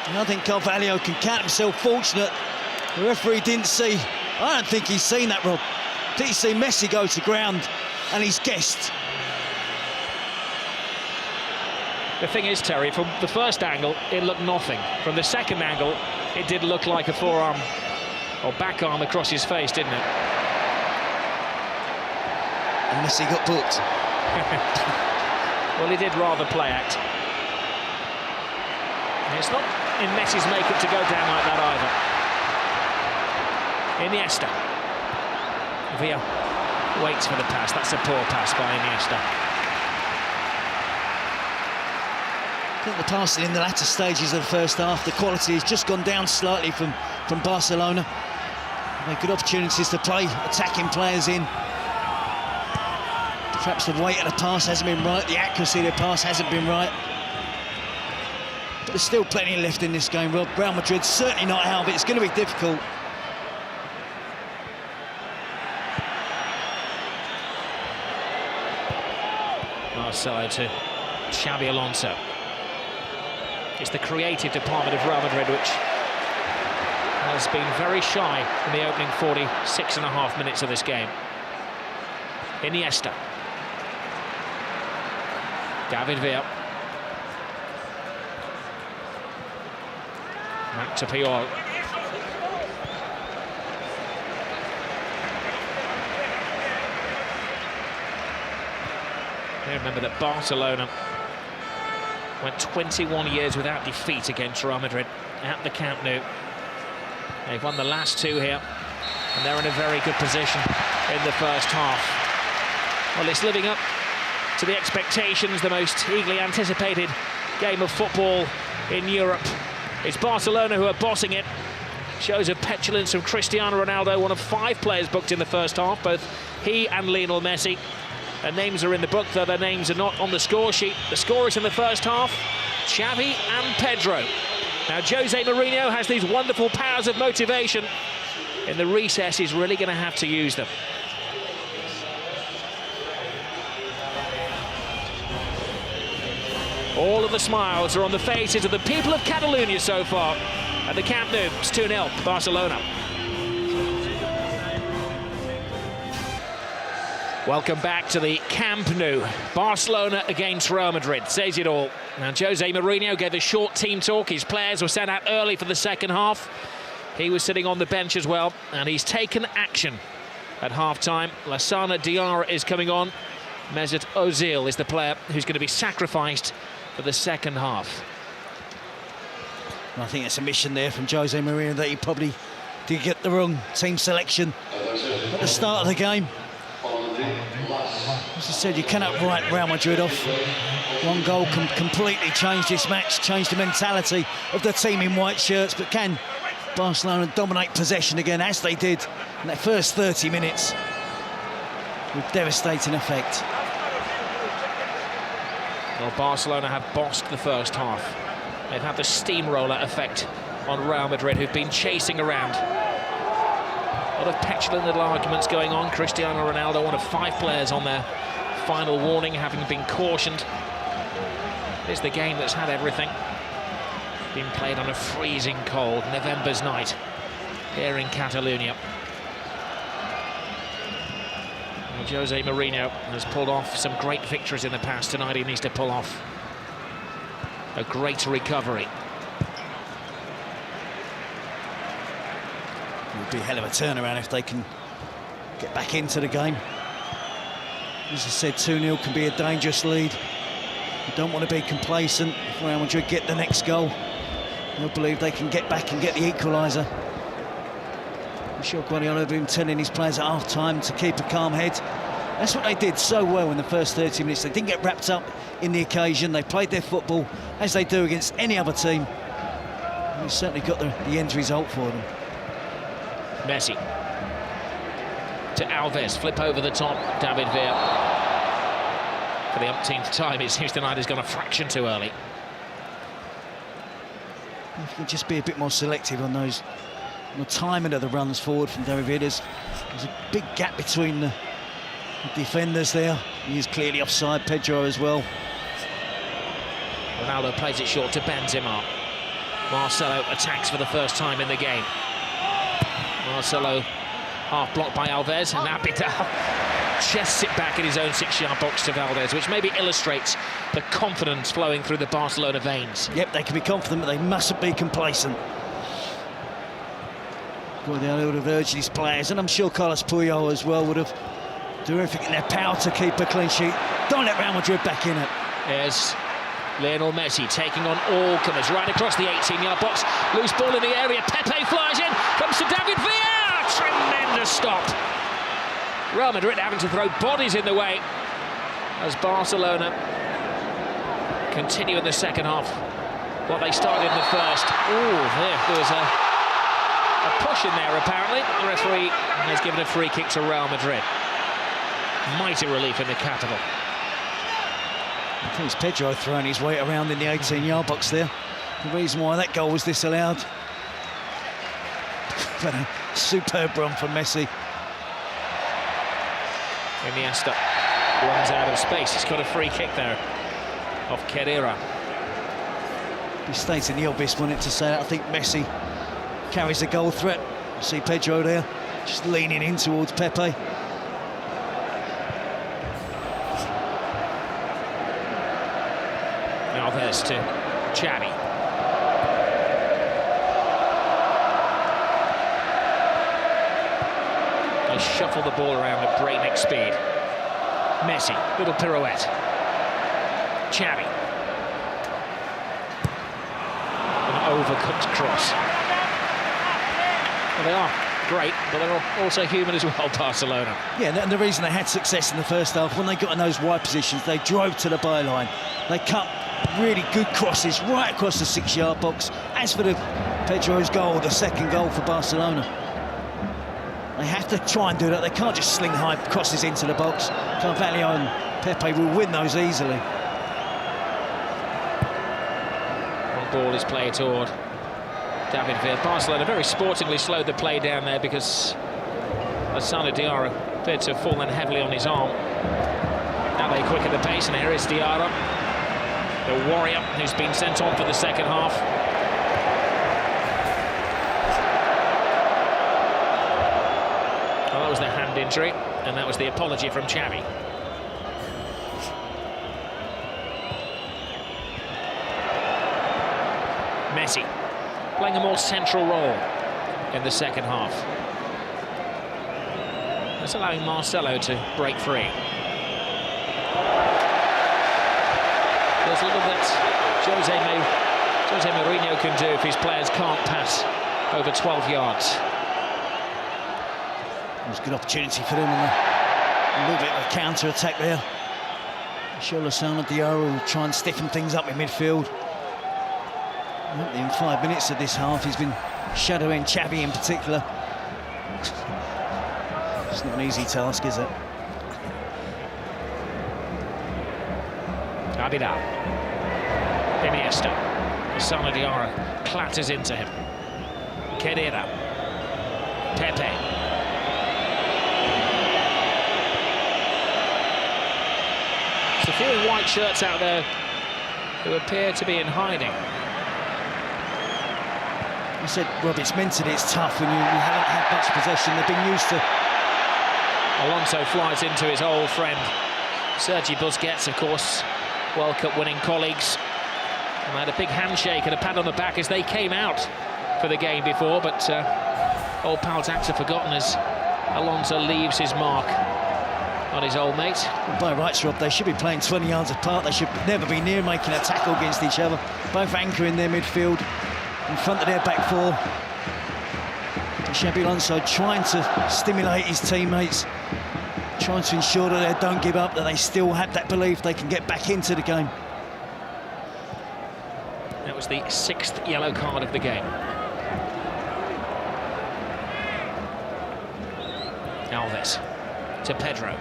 And I think Carvalho can count himself fortunate. The referee didn't see. I don't think he's seen that, Rob. I think he's seen Messi go to ground and he's guessed. The thing is, Terry, from the first angle, it looked nothing. From the second angle, it did look like a forearm or back arm across his face, didn't it? And Messi got booked. Well, he did rather play act. And it's not in Messi's makeup to go down like that either. Iniesta. Villa waits for the pass. That's a poor pass by Iniesta. I think the passing in the latter stages of the first half, the quality has just gone down slightly from Barcelona. They've had good opportunities to play attacking players in. Perhaps the weight of the pass hasn't been right, the accuracy of the pass hasn't been right. But there's still plenty left in this game, Rob. Real Madrid certainly not out of it. It's going to be difficult. Our side to Xavi Alonso. It's the creative department of Real Madrid which has been very shy in the opening 46.5 minutes of this game. Iniesta. David Villa. Back to Puyol. Remember that Barcelona went 21 years without defeat against Real Madrid at the Camp Nou. They've won the last two here, and they're in a very good position in the first half. Well, it's living up to the expectations, the most eagerly anticipated game of football in Europe. It's Barcelona who are bossing it. Shows of petulance from Cristiano Ronaldo, one of 5 players booked in the first half, both he and Lionel Messi. Their names are in the book, though their names are not on the score sheet. The scorers in the first half, Xavi and Pedro. Now, Jose Mourinho has these wonderful powers of motivation. In the recess, he's really going to have to use them. All of the smiles are on the faces of the people of Catalonia so far. At the Camp Nou, it's 2-0, Barcelona. Welcome back to the Camp Nou. Barcelona against Real Madrid, says it all. Now, Jose Mourinho gave a short team talk. His players were sent out early for the second half. He was sitting on the bench as well, and he's taken action at half-time. Lassana Diarra is coming on. Mesut Ozil is the player who's going to be sacrificed for the second half. I think it's a mission there from Jose Mourinho that he probably did get the wrong team selection at the start of the game. As I said, you cannot write Real Madrid off. One goal can completely change this match, change the mentality of the team in white shirts, but can Barcelona dominate possession again, as they did in that first 30 minutes, with devastating effect. Well, Barcelona have bossed the first half. They've had the steamroller effect on Real Madrid, who've been chasing around. A lot of petulant little arguments going on. Cristiano Ronaldo, one of 5 players on their final warning, having been cautioned. It's the game that's had everything. Being played on a freezing cold November's night here in Catalonia. Well, Jose Mourinho has pulled off some great victories in the past. Tonight he needs to pull off a great recovery. It would be a hell of a turnaround if they can get back into the game. As I said, 2-0 can be a dangerous lead. You don't want to be complacent. If Real Madrid get the next goal, they'll believe they can get back and get the equaliser. I'm sure Guardiola had been telling his players at half-time to keep a calm head. That's what they did so well in the first 30 minutes. They didn't get wrapped up in the occasion. They played their football as they do against any other team. And they certainly got the end result for them. Messi. to Alves, flip over the top, David Villa. For the umpteenth time, it seems tonight has gone a fraction too early. If you can just be a bit more selective on those, on the timing of the runs forward from David Villa. There's a big gap between the defenders there. He is clearly offside, Pedro as well. Ronaldo plays it short to Benzema. Marcelo attacks for the first time in the game. Marcelo half blocked by Alves, and Abidal chests it back in his own 6-yard box to Valdez, which maybe illustrates the confidence flowing through the Barcelona veins. Yep, they can be confident, but they mustn't be complacent. Guardiola would have urged his players, and I'm sure Carlos Puyol as well would have done everything in their power to keep a clean sheet. Don't let Real Madrid back in it. There's Lionel Messi taking on all comers right across the 18-yard box. Loose ball in the area. Pepe flies in. Comes to David Villa. Tremendous stop. Real Madrid having to throw bodies in the way as Barcelona continue in the second half what they started in the first. There was a push in there apparently. The referee has given a free kick to Real Madrid. Mighty relief in the capital. I think it's Pedro throwing his weight around in the 18-yard box there. The reason why that goal was disallowed. But a superb run from Messi. Iniesta runs out of space. He's got a free kick there off Kedira. He states in the obvious, wanted to say that. I think Messi carries the goal threat. You see Pedro there, just leaning in towards Pepe. Alves to Xavi. They shuffle the ball around at breakneck speed. Messi, little pirouette. Xavi. An overcooked cross. Well, they are great, but they're also human as well, Barcelona. Yeah, and the reason they had success in the first half, when they got in those wide positions, they drove to the byline. They cut really good crosses right across the 6-yard box. As for the Pedro's goal, the second goal for Barcelona, they have to try and do that. They can't just sling high crosses into the box. Carvalho and Pepe will win those easily. One ball is played toward David Villa. Barcelona very sportingly slowed the play down there because Asana Diarra appeared to have fallen heavily on his arm. Now they quicken the pace, and here is Diarra, the warrior who's been sent on for the second half. Well, that was the hand injury, and that was the apology from Xavi. Messi playing a more central role in the second half. That's allowing Marcelo to break free. There's little that Jose Mourinho can do if his players can't pass over 12 yards. It was a good opportunity for them, and a little bit of a counter-attack there. Asana Diarra will try and stiffen things up in midfield. In 5 minutes of this half, he's been shadowing Xavi in particular. It's not an easy task, is it? Abidal. Iniesta. Asana Diarra clatters into him. Kedira. Pepe. There's a few in white shirts out there who appear to be in hiding. I said, Rob, it's mentally it's tough when you haven't had much possession. They've been used to. Alonso flies into his old friend Sergi Busquets, of course, World Cup winning colleagues. And they had a big handshake and a pat on the back as they came out for the game before, but old pal's acts are forgotten as Alonso leaves his mark on his old mate. Well, by rights, Rob, they should be playing 20 yards apart. They should never be near making a tackle against each other. Both anchoring their midfield in front of their back four. Xabi Alonso trying to stimulate his teammates, trying to ensure that they don't give up, that they still have that belief they can get back into the game. That was the 6th yellow card of the game. Alves. to Pedro.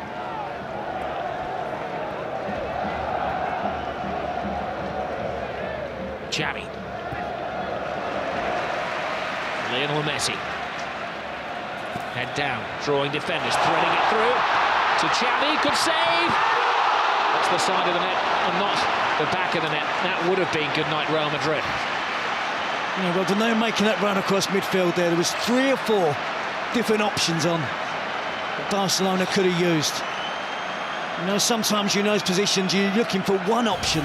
Xavi. Lionel Messi. Head down, drawing defenders, threading it through to Xavi, could save! That's the side of the net and not the back of the net. That would have been good night Real Madrid. Yeah, well, when they were making that run across midfield there was 3 or 4 different options on that Barcelona could have used. You know, sometimes in those positions you're looking for one option.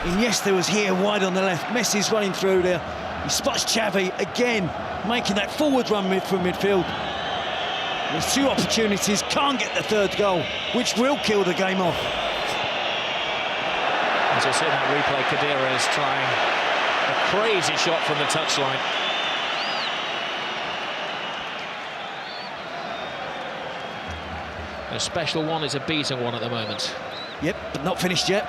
Iniesta was here wide on the left, Messi's running through there. He spots Xavi again, making that forward run from midfield. There's 2 opportunities, can't get the 3rd goal, which will kill the game off. As I see that replay, Khedira is trying a crazy shot from the touchline. A special one is a beaten one at the moment. Yep, but not finished yet.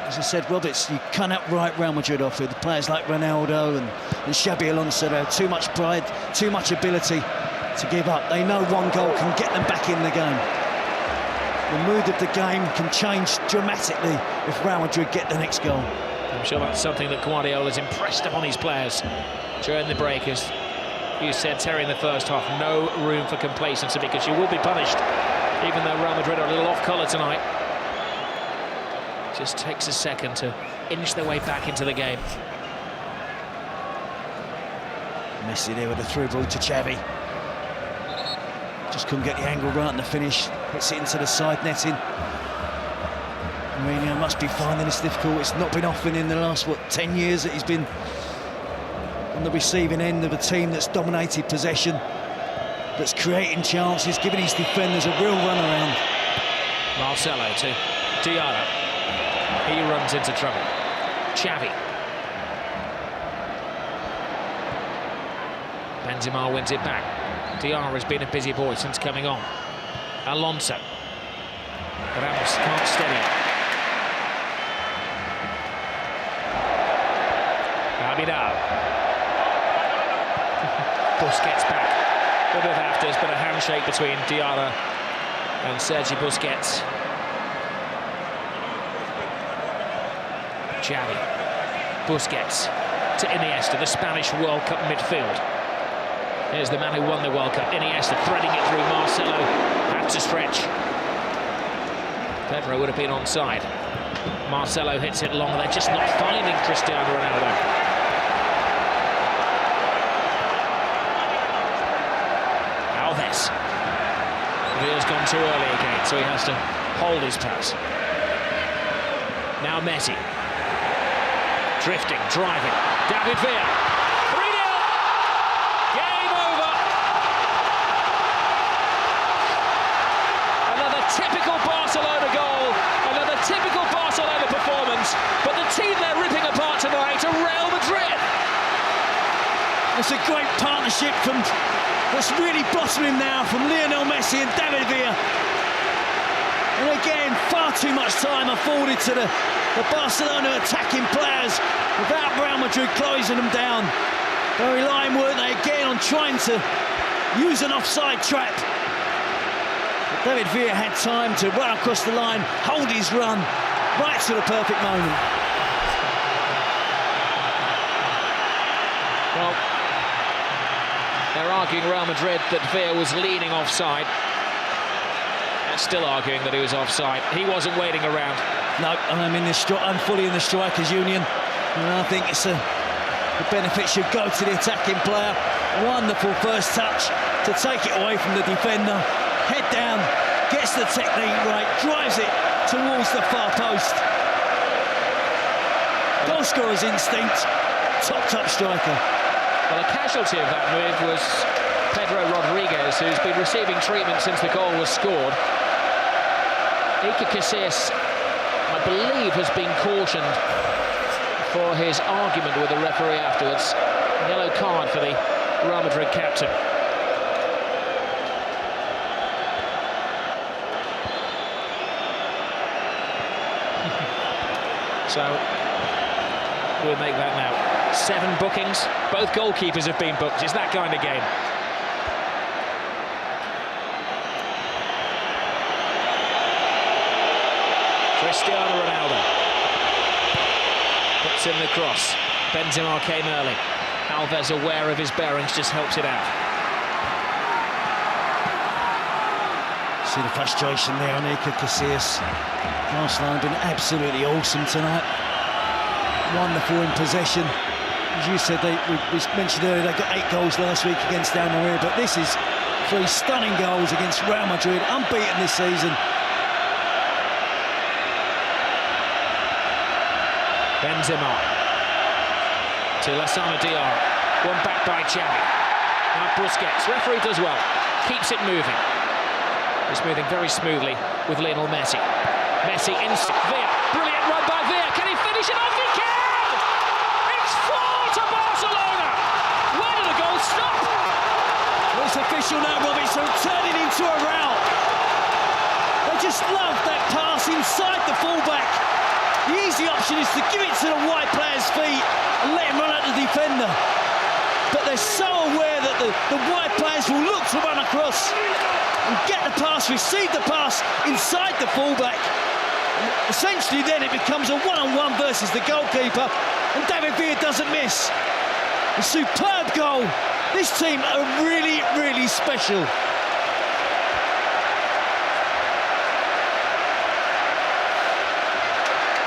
As I said, Roberts, you cannot write Real Madrid off with players like Ronaldo and Xabi Alonso. They have too much pride, too much ability to give up. They know one goal can get them back in the game. The mood of the game can change dramatically if Real Madrid get the next goal. I'm sure that's something that Guardiola's impressed upon his players during the break. As you said, Terry, in the first half, no room for complacency because you will be punished, even though Real Madrid are a little off colour tonight. Just takes a second to inch their way back into the game. Messi there with a through ball to Xavi. Just couldn't get the angle right on the finish. Hits it into the side netting. Mourinho must be finding this difficult. It's not been often in the last, 10 years that he's been on the receiving end of a team that's dominated possession, that's creating chances, giving his defenders a real run around. Marcelo to Diarra. He runs into trouble. Xavi. Benzema wins it back. Diarra has been a busy boy since coming on. Alonso. Ramos can't steady it. Abidal. Busquets back. A bit of afters, but a handshake between Diarra and Sergi Busquets. Xavi. Busquets to Iniesta, the Spanish World Cup midfield. Here's the man who won the World Cup, Iniesta, threading it through. Marcelo had to stretch. Pedro would have been onside. Marcelo hits it long. They're just not finding Cristiano Ronaldo. Alves. Villa's gone too early again, so he has to hold his pass. Now Messi. Drifting, driving. David Villa. 3-0. Game over. Another typical Barcelona goal. Another typical Barcelona performance. But the team they're ripping apart tonight are Real Madrid. It's a great partnership that's really blossoming now from Lionel Messi and David Villa. And again, far too much time afforded to the Barcelona attacking players without Real Madrid closing them down. They're relying, weren't they, again on trying to use an offside trap. But David Villa had time to run across the line, hold his run, right to the perfect moment. Well, they're arguing Real Madrid that Villa was leaning offside. They're still arguing that he was offside. He wasn't waiting around. No, I'm fully in the strikers' union, and I think the benefit should go to the attacking player. Wonderful first touch to take it away from the defender. Head down, gets the technique right, drives it towards the far post. Goal scorer's instinct, top striker. Well, a casualty of that move was Pedro Rodriguez, who's been receiving treatment since the goal was scored. Iker Casillas, I believe, has been cautioned for his argument with the referee afterwards. Yellow card for the Real Madrid captain. So we'll make that now. 7 bookings. Both goalkeepers have been booked. It's that kind of game. Cristiano Ronaldo. Puts in the cross. Benzema came early. Alves, aware of his bearings, just helps it out. See the frustration there on Iker Casillas. Barcelona have been absolutely awesome tonight. Wonderful in possession. As you said, we mentioned earlier, they got 8 goals last week against Almeria, but this is 3 stunning goals against Real Madrid, unbeaten this season. Benzema to Lassana Diarra. One back by Xavi. Now Busquets. Referee does well. Keeps it moving. It's moving very smoothly with Lionel Messi. Messi inside. Villa. Brilliant run by Villa. Can he finish it off? He can! It's 4 to Barcelona! Where did the goal stop? Well, it's official now, Robbie, so turning into a rout. They just love that pass inside the fullback. The easy option is to give it to the wide player's feet and let him run at the defender. But they're so aware that the wide players will look to run across and get the pass, receive the pass inside the fullback. And essentially then it becomes a one-on-one versus the goalkeeper, and David Villa doesn't miss. A superb goal. This team are really, really special.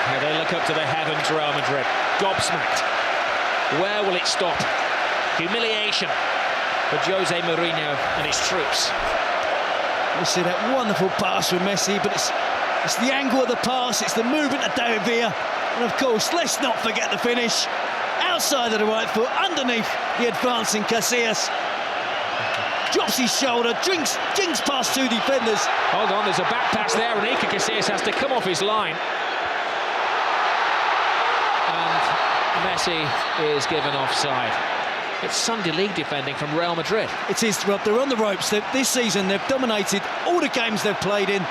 Now they look up to the heavens, Real Madrid. Gobsmacked. Where will it stop? Humiliation for Jose Mourinho and his troops. We see that wonderful pass from Messi, but it's the angle of the pass, it's the movement of David Villa, and of course, let's not forget the finish. Outside of the right foot, underneath the advancing Casillas. Drops his shoulder, jinks past 2 defenders. Hold on, there's a back pass there, and Iker Casillas has to come off his line. And Messi is given offside. It's Sunday League defending from Real Madrid. It is, Rob. They're on the ropes. This season, they've dominated all the games they've played in.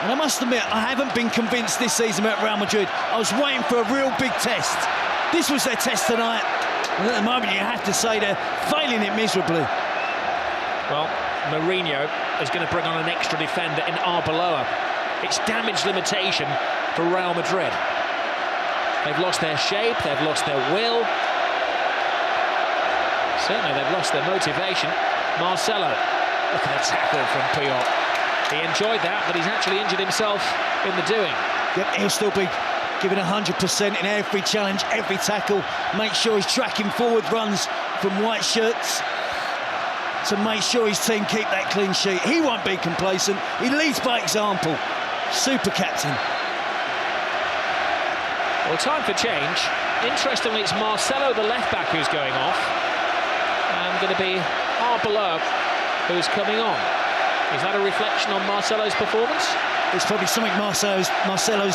And I must admit, I haven't been convinced this season about Real Madrid. I was waiting for a real big test. This was their test tonight. And at the moment, you have to say they're failing it miserably. Well, Mourinho is going to bring on an extra defender in Arbeloa. It's damage limitation for Real Madrid. They've lost their shape, they've lost their will. Certainly they've lost their motivation. Marcelo, look at the tackle from Puyol. He enjoyed that, but he's actually injured himself in the doing. Yep, he'll still be giving 100% in every challenge, every tackle. Make sure he's tracking forward runs from white shirts to make sure his team keep that clean sheet. He won't be complacent. He leads by example. Super captain. Well, time for change. Interestingly, it's Marcelo, the left-back, who's going off. And going to be Arbeloa who's coming on. Is that a reflection on Marcelo's performance? It's probably something Marcelo's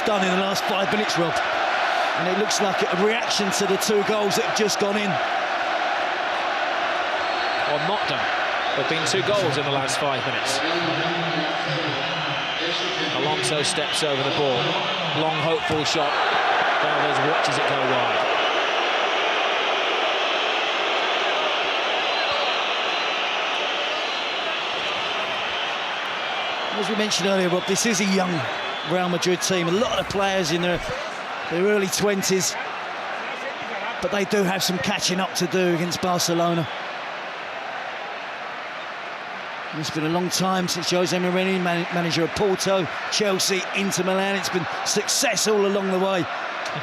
done in the last 5 minutes, Rob. And it looks like a reaction to the 2 goals that have just gone in. Or not done. There have been 2 goals in the last 5 minutes. Alonso steps over the ball. Long, hopeful shot. Alves watches it go wide. As we mentioned earlier, Rob, this is a young Real Madrid team. A lot of players in their early 20s. But they do have some catching up to do against Barcelona. It's been a long time since Jose Mourinho, manager of Porto, Chelsea, Inter Milan. It's been success all along the way.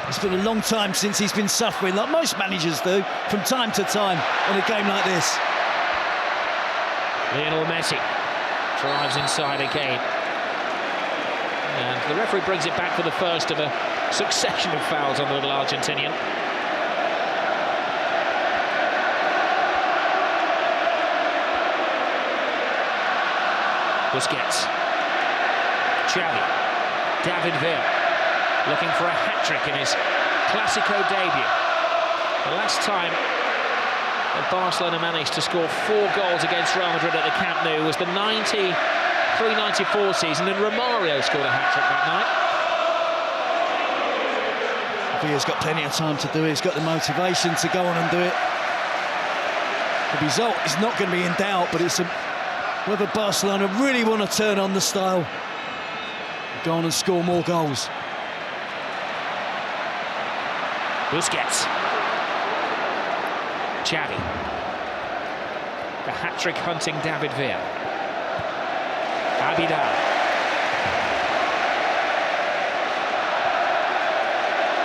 It's been a long time since he's been suffering, like most managers do, from time to time in a game like this. Lionel Messi drives inside again. And the referee brings it back for the first of a succession of fouls on the little Argentinian. Busquets. Xavi. David Villa. Looking for a hat-trick in his Clásico debut. The last time that Barcelona managed to score 4 goals against Real Madrid at the Camp Nou was the 93-94 season, and Romario scored a hat-trick that night. Villa's got plenty of time to do it. He's got the motivation to go on and do it. The result is not going to be in doubt, but it's whether Barcelona really want to turn on the style. go on and score more goals. Busquets. Xavi. The hat-trick hunting David Villa. Abidal.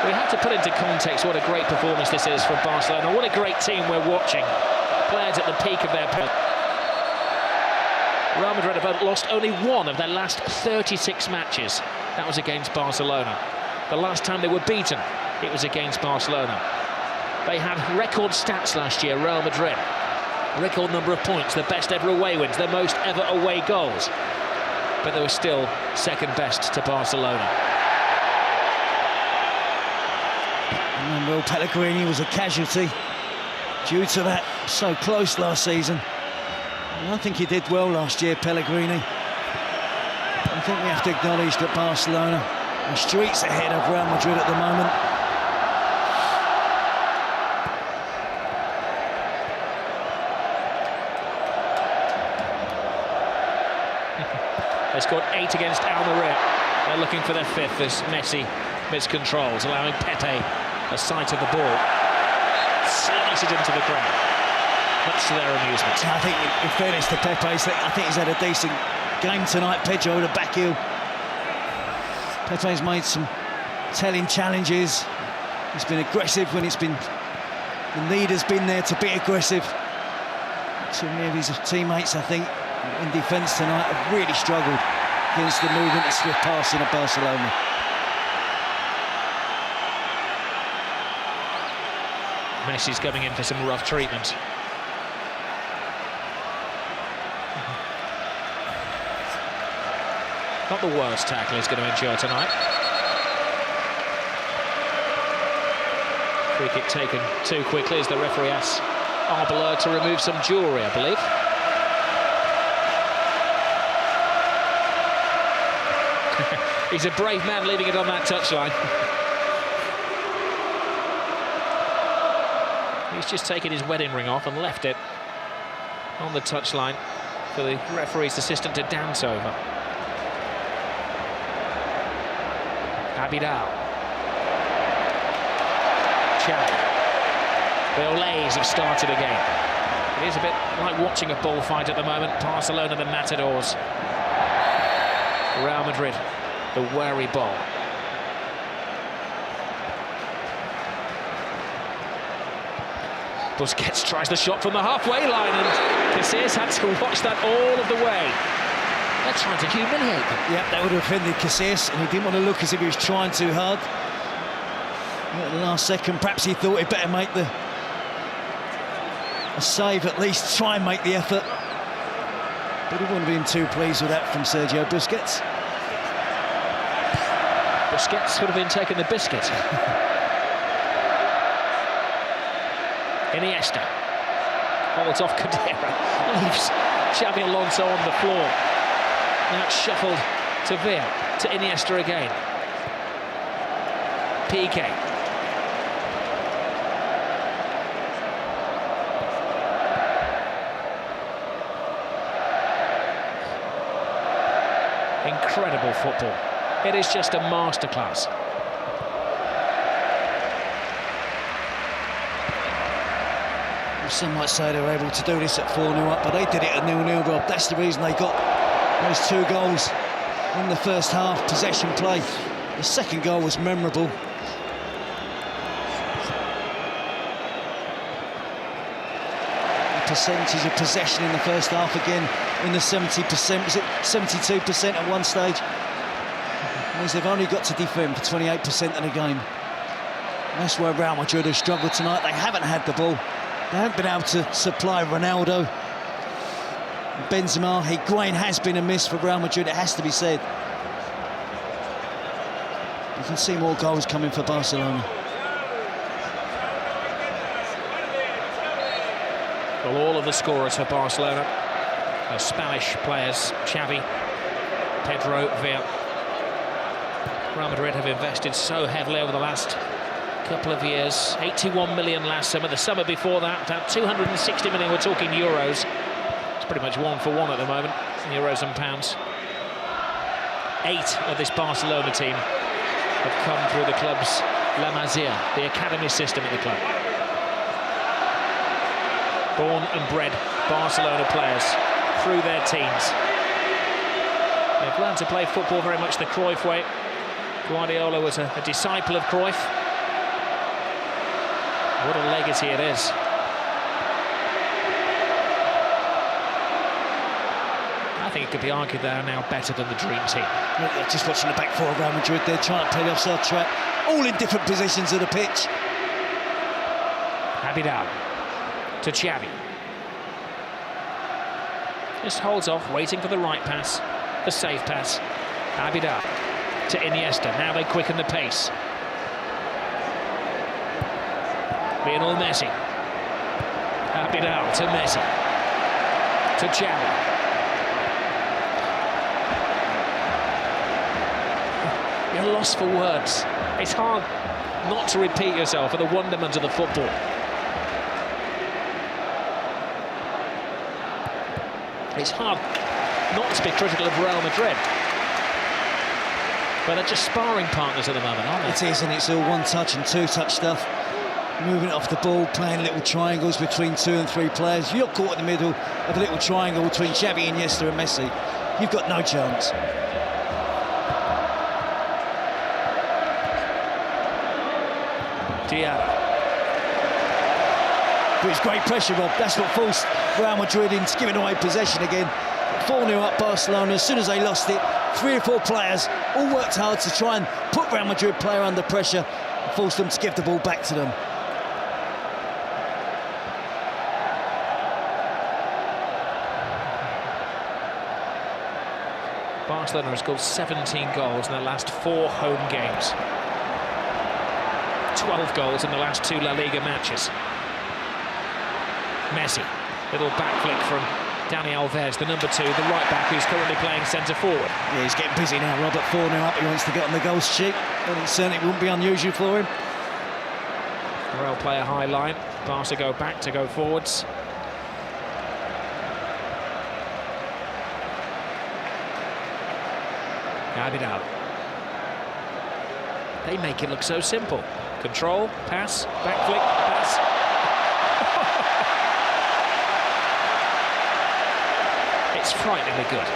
We have to put into context what a great performance this is from Barcelona. What a great team we're watching. Players at the peak of their power. Real Madrid have lost only one of their last 36 matches. That was against Barcelona. The last time they were beaten, it was against Barcelona. They had record stats last year, Real Madrid. Record number of points, the best ever away wins, their most ever away goals. But they were still second best to Barcelona. Well, Pellegrini was a casualty due to that. So close last season. I think he did well last year, Pellegrini. I think we have to acknowledge that Barcelona are streets ahead of Real Madrid at the moment. They scored 8 against Almeria. They're looking for their 5th as Messi miscontrols, allowing Pepe a sight of the ball. Slice it into the crowd, much to their amusement. I think, in fairness to Pepe, I think he's had a decent game tonight. Pedro, the back heel. Pepe's made some telling challenges. He's been aggressive when the need has been there to be aggressive. Too many of his teammates, I think, in defence tonight have really struggled against the movement and swift passing of Barcelona. Messi's coming in for some rough treatment. Not the worst tackle he's going to endure tonight. Free kick taken too quickly as the referee asks Arbeloa to remove some jewellery, I believe. He's a brave man leaving it on that touchline. He's just taken his wedding ring off and left it on the touchline for the referee's assistant to dance over. Abidal. Xavi. The Olays have started again. It is a bit like watching a bullfight at the moment. Barcelona, the Matadors. Real Madrid, the wary bull. Busquets tries the shot from the halfway line, and Casillas had to watch that all of the way. They're trying to humiliate them. Yeah, that would have offended Casillas, and he didn't want to look as if he was trying too hard. At the last second, perhaps he thought he'd better make a save, at least try and make the effort. But he wouldn't have been too pleased with that from Sergio Busquets. Busquets would have been taking the biscuit. Iniesta holds off Cadera, leaves Xavi Alonso on the floor. Now it's shuffled to Villa, to Iniesta again. PK. Incredible football. It is just a masterclass. Some might say they were able to do this at 4-0 up, but they did it at 0-0, Rob. That's the reason they got those 2 goals in the first half, possession play. The second goal was memorable. The percentage of possession in the first half again in the 70%, was it 72% at one stage? It means they've only got to defend for 28% of the game. And that's where Real Madrid have struggled tonight. They haven't had the ball. They haven't been able to supply Ronaldo. Benzema, Higuain has been a miss for Real Madrid, it has to be said. You can see more goals coming for Barcelona. Well, all of the scorers for Barcelona are Spanish players: Xavi, Pedro, Villa. Real Madrid have invested so heavily over the last couple of years. 81 million last summer. The summer before that, about 260 million. We're talking euros. It's pretty much 1 for 1 at the moment, euros and pounds. 8 of this Barcelona team have come through the club's La Masia, the academy system at the club. Born and bred Barcelona players through their teens. They've learned to play football very much the Cruyff way. Guardiola was a disciple of Cruyff. What a legacy it is. I think it could be argued they are now better than the dream team. Just watching the back four of Real Madrid, they're trying to play the offside trap, all in different positions of the pitch. Abidal to Xavi. Just holds off, waiting for the right pass, the safe pass. Abidal to Iniesta. Now they quicken the pace. Lionel Messi. Abidal to Messi. To Xavi. You're lost for words. It's hard not to repeat yourself for the wonderment of the football. It's hard not to be critical of Real Madrid. But they're just sparring partners at the moment, aren't they? It is, and it's all one-touch and two-touch stuff. Moving it off the ball, playing little triangles between 2 and 3 players. You're caught in the middle of a little triangle between Xavi, Iniesta and Messi. You've got no chance. Diarra. But it's great pressure, Rob. That's what forced Real Madrid into giving away possession again. 4-0 up Barcelona. As soon as they lost it, 3 or 4 players all worked hard to try and put Real Madrid player under pressure and force them to give the ball back to them. Barcelona has scored 17 goals in their last 4 home games. 12 goals in the last 2 La Liga matches. Messi, little back flick from Dani Alves, the number 2, the right back who's currently playing centre forward. Yeah, he's getting busy now, Robert. 4-0 up, he wants to get on the goal sheet, and it certainly wouldn't be unusual for him. Real play a high line, Barca go back to go forwards. Abidal. They make it look so simple. Control, pass, back flick, pass. It's frighteningly good.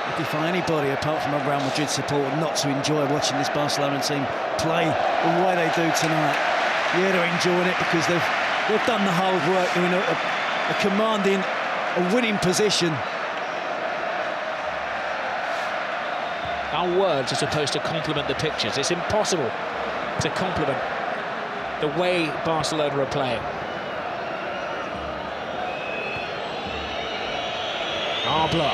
I defy anybody apart from a Real Madrid supporter not to enjoy watching this Barcelona team play the way they do tonight. Yeah, they're enjoying it because they've done the hard work. They're in a commanding, a winning position. Our words are supposed to complement the pictures. It's impossible to complement the way Barcelona are playing. Arbla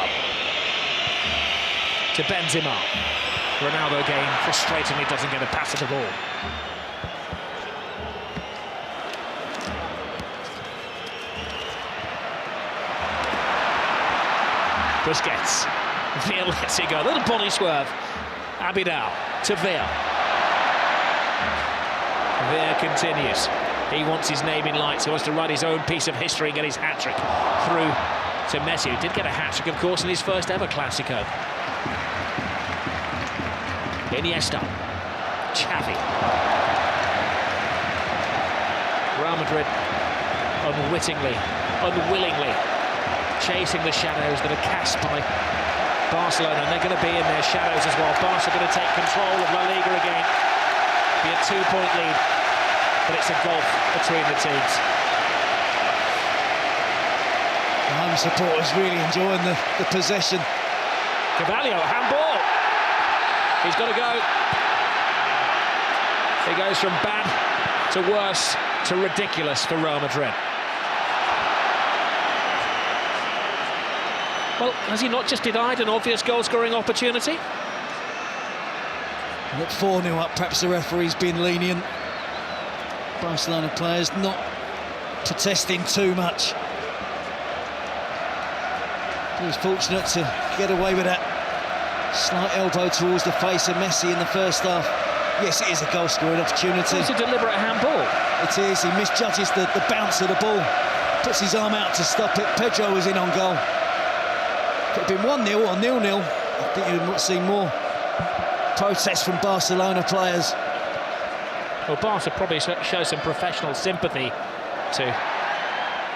to Benzema. Ronaldo again frustratingly doesn't get a pass of the ball. Busquets. Villa lets it go. A little body swerve. Abidal to Villa. Villa continues. He wants his name in lights. He wants to write his own piece of history and get his hat-trick through to Messi, who did get a hat-trick, of course, in his first ever Clásico. Iniesta. Xavi. Real Madrid unwillingly chasing the shadows that are cast by Barcelona, and they're going to be in their shadows as well. Barca are going to take control of La Liga again. Be a 2-point lead, but it's a gulf between the teams. The home supporters really enjoying the possession. Carvalho, handball. He's got to go. He goes from bad to worse to ridiculous for Real Madrid. Well, has he not just denied an obvious goal-scoring opportunity? At 4-0 up, perhaps the referee's been lenient. Barcelona players not protesting too much. He was fortunate to get away with that slight elbow towards the face of Messi in the first half. Yes, it is a goal-scoring opportunity. It's a deliberate handball. It is. He misjudges the bounce of the ball. Puts his arm out to stop it. Pedro was in on goal. Could have been 1-0 or 0-0. I think you'll see more protests from Barcelona players. Well, Barca probably shows some professional sympathy to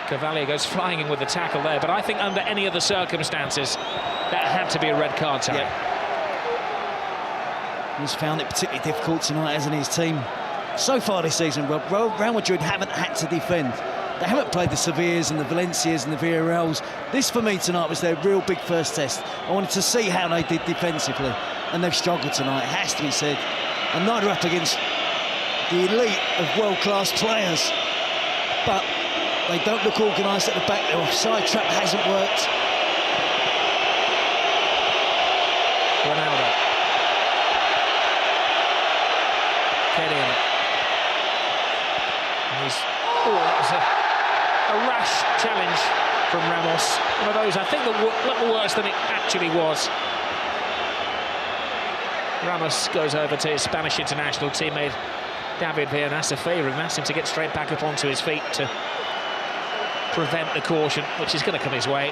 Cavalier, goes flying in with the tackle there, but I think under any other circumstances that had to be a red card tonight. Yeah. He's found it particularly difficult tonight, hasn't he, his team? So far this season, Real Madrid haven't had to defend. They haven't played the Sevillas and the Valencias and the Villarreals. This, for me, tonight was their real big first test. I wanted to see how they did defensively, and they've struggled tonight, it has to be said. And neither up against the elite of world-class players, but they don't look organised at the back. Their offside trap hasn't worked. Ronaldo. Kedira. That was a rash challenge from Ramos. One of those, I think, that looked worse than it actually was. Ramos goes over to his Spanish international teammate David Villa and asks a favour and asks him to get straight back up onto his feet to prevent the caution, which is going to come his way.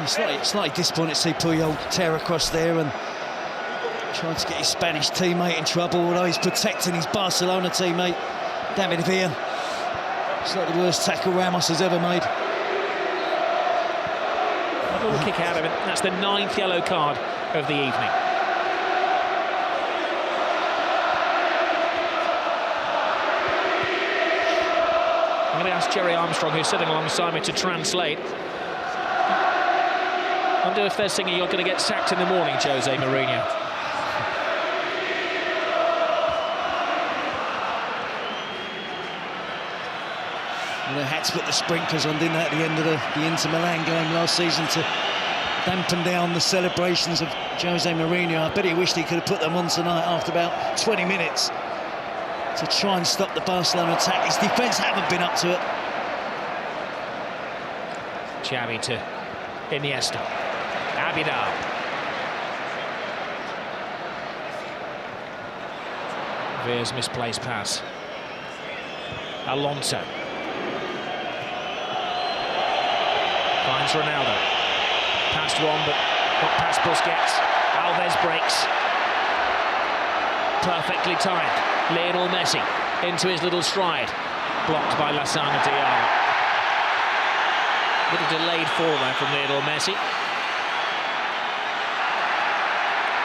Slightly disappointed to see Puyol tear across there and trying to get his Spanish teammate in trouble, although he's protecting his Barcelona teammate, David Villa. It's not the worst tackle Ramos has ever made. A little kick out of it. That's the 9th yellow card of the evening. I'm going to ask Jerry Armstrong, who's sitting alongside me, to translate. I wonder if they're singing "You're going to get sacked in the morning," Jose Mourinho. Well, they had to put the sprinklers on, didn't they, at the end of the Inter Milan game last season to dampen down the celebrations of Jose Mourinho. I bet he wished he could have put them on tonight after about 20 minutes to try and stop the Barcelona attack. His defence haven't been up to it. Xavi to Iniesta. Abidal. Villa's misplaced pass. Alonso. Finds Ronaldo. Past one, but not past Busquets. Alves breaks. Perfectly timed. Lionel Messi into his little stride. Blocked by Lassana Diarra. Little delayed fall there from Lionel Messi.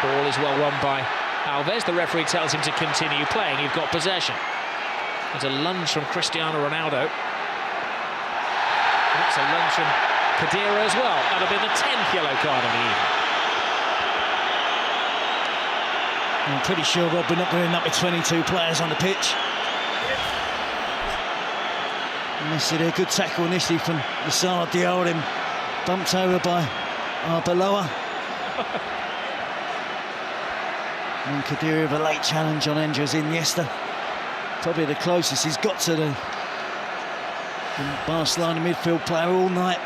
Ball is well won by Alves. The referee tells him to continue playing. You've got possession. There's a lunge from Cristiano Ronaldo. That's a lunge from Kedira as well. That'll be the 10th yellow card of the evening. I'm pretty sure, Rob, we're not going to end up with 22 players on the pitch. Messi there, good tackle initially from Lassana Diarra, then bumped over by Arbeloa. And Kedira with a late challenge on Andres Iniesta. Probably the closest he's got to the Barcelona midfield player all night.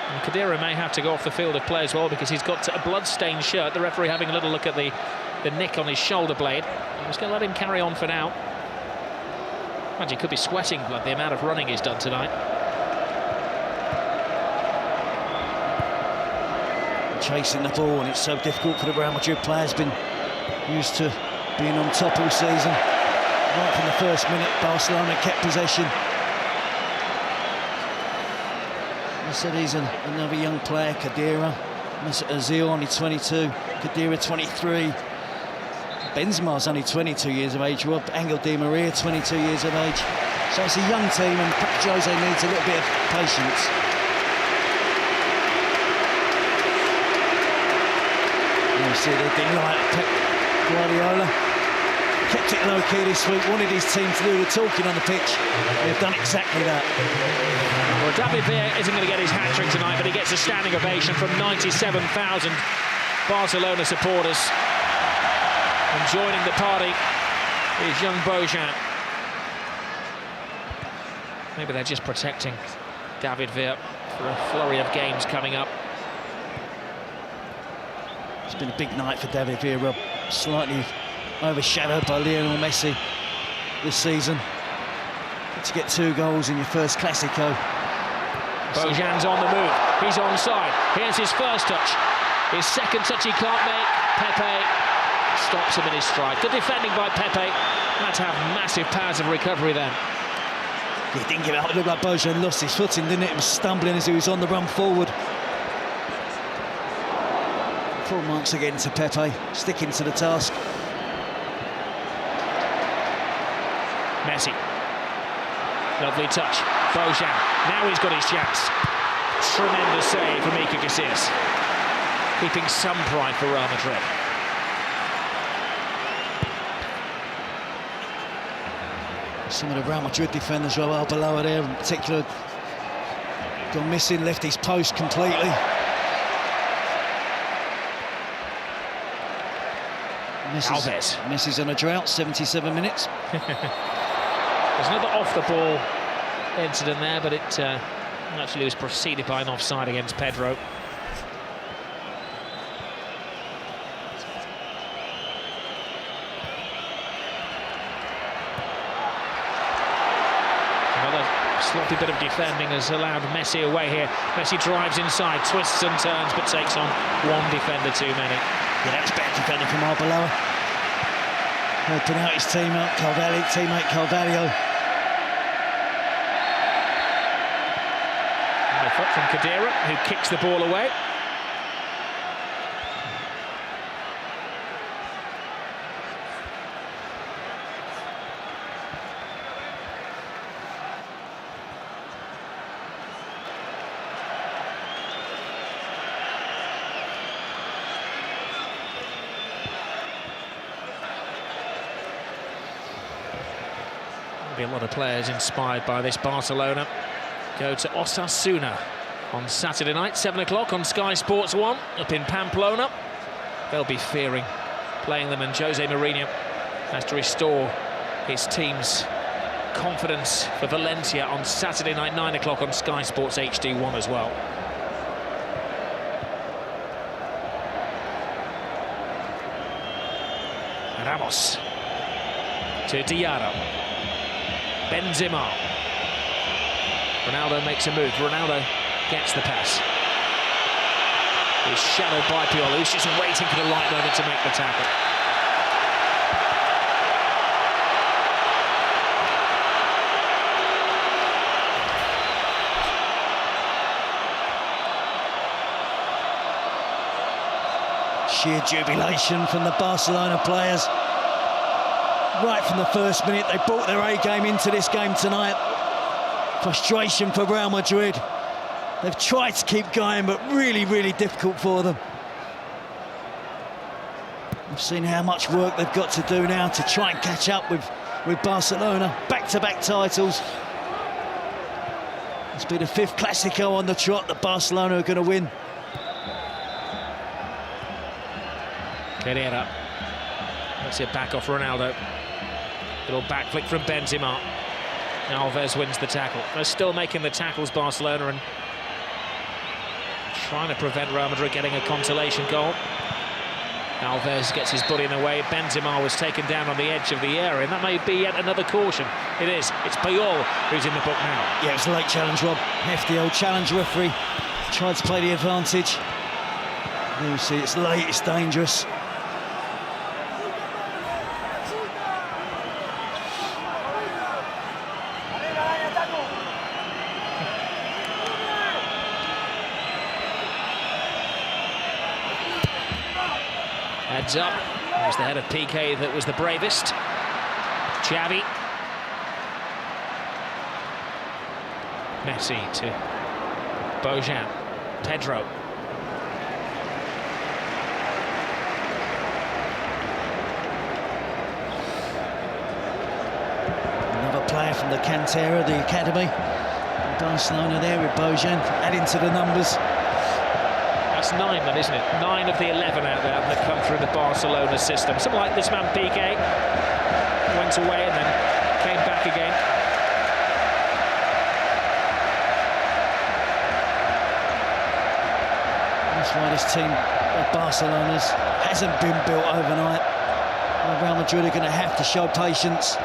And Kedira may have to go off the field of play as well because he's got a blood-stained shirt. The referee having a little look at the nick on his shoulder blade. I'm just going to let him carry on for now. Imagine he could be sweating blood, the amount of running he's done tonight. Chasing the ball, and it's so difficult for the Real Madrid players. Been used to being on top all season. Right from the first minute, Barcelona kept possession. I said he's another young player, Kedira. Mesut Ozil, only 22. Kedira, 23. Benzema's only 22 years of age. Rob Angel Di Maria, 22 years of age. So it's a young team, and Jose needs a little bit of patience. You see the delight of Pep Guardiola. Kept it low-key this week, wanted his team to do the talking on the pitch. They've done exactly that. Well, David Villa isn't going to get his hat-trick tonight, but he gets a standing ovation from 97,000 Barcelona supporters. And joining the party is young Bojan. Maybe they're just protecting David Villa for a flurry of games coming up. It's been a big night for David Villa, slightly overshadowed by Lionel Messi this season. To get 2 goals in your first Clasico, Bojan's on the move. He's onside. Here's his first touch. His second touch he can't make. Pepe stops him in his stride. Good defending by Pepe. Had to have massive powers of recovery then. He didn't give out. It looked like Bojan lost his footing, didn't it? He was stumbling as he was on the run forward. Full marks again to Pepe, sticking to the task. Messi. Lovely touch. Bojan. Now he's got his chance. Tremendous save from Iker Casillas. Keeping some pride for Real Madrid. Some of the Real Madrid defenders are below there, in particular, gone missing, left his post completely. Messi's on a drought, 77 minutes. There's another off-the-ball incident there, but it actually was preceded by an offside against Pedro. Another sloppy bit of defending has allowed Messi away here. Messi drives inside, twists and turns, but takes on one defender too many. Yeah, that was bad defending from Arbeloa. Helping out his teammate Carvalho. Foot from Kadira, who kicks the ball away. There'll be a lot of players inspired by this Barcelona. Go to Osasuna on Saturday night, 7 o'clock on Sky Sports 1 up in Pamplona. They'll be fearing playing them, and Jose Mourinho has to restore his team's confidence for Valencia on Saturday night, 9 o'clock on Sky Sports HD1 as well. Ramos to Diarra. Benzema. Ronaldo makes a move. Ronaldo gets the pass. He's shadowed by Pioli, who's just waiting for the right moment to make the tackle. Sheer jubilation from the Barcelona players. Right from the first minute, they brought their A game into this game tonight. Frustration for Real Madrid. They've tried to keep going, but really, really difficult for them. We've seen how much work they've got to do now to try and catch up with Barcelona. Back-to-back titles. It's been the 5th Clásico on the trot that Barcelona are going to win. Herrera. That's it, back off Ronaldo. Little back flick from Benzema. Alves wins the tackle. They're still making the tackles, Barcelona, and trying to prevent Real Madrid getting a consolation goal. Alves gets his body in the way. Benzema was taken down on the edge of the area, and that may be yet another caution. It is. It's Puyol who's in the book now. Yeah, it was a late challenge, Rob. Hefty old challenge referee. Tried to play the advantage. You see, it's late, it's dangerous. Heads up. It was the head of PK that was the bravest. Xavi. Messi to Bojan. Pedro. Another player from the Cantera, the academy. Barcelona there with Bojan, adding to the numbers. That's 9 then, isn't it? 9 of the 11 out there that come through the Barcelona system. Something like this man PK went away and then came back again. That's why this team of Barcelona's hasn't been built overnight. Real Madrid are going to have to show patience.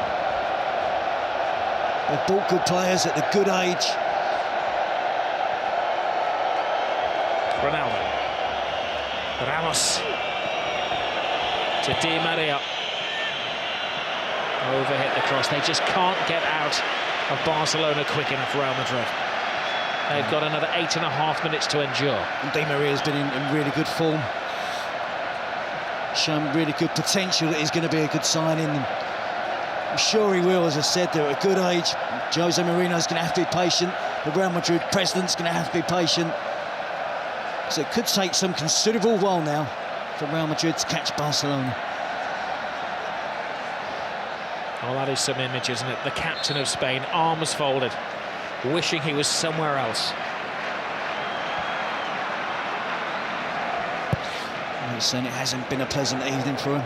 They've bought good players at a good age. Ronaldo. Ramos to Di Maria. Overhit the cross. They just can't get out of Barcelona quick enough, Real Madrid. They've got another 8.5 minutes to endure. And Di Maria's been in really good form. Shown really good potential that he's going to be a good signing. I'm sure he will, as I said, they're at a good age. Jose Mourinho's going to have to be patient. The Real Madrid president's going to have to be patient. So it could take some considerable while now for Real Madrid to catch Barcelona. Well, that is some image, isn't it? The captain of Spain, arms folded, wishing he was somewhere else. And it hasn't been a pleasant evening for him.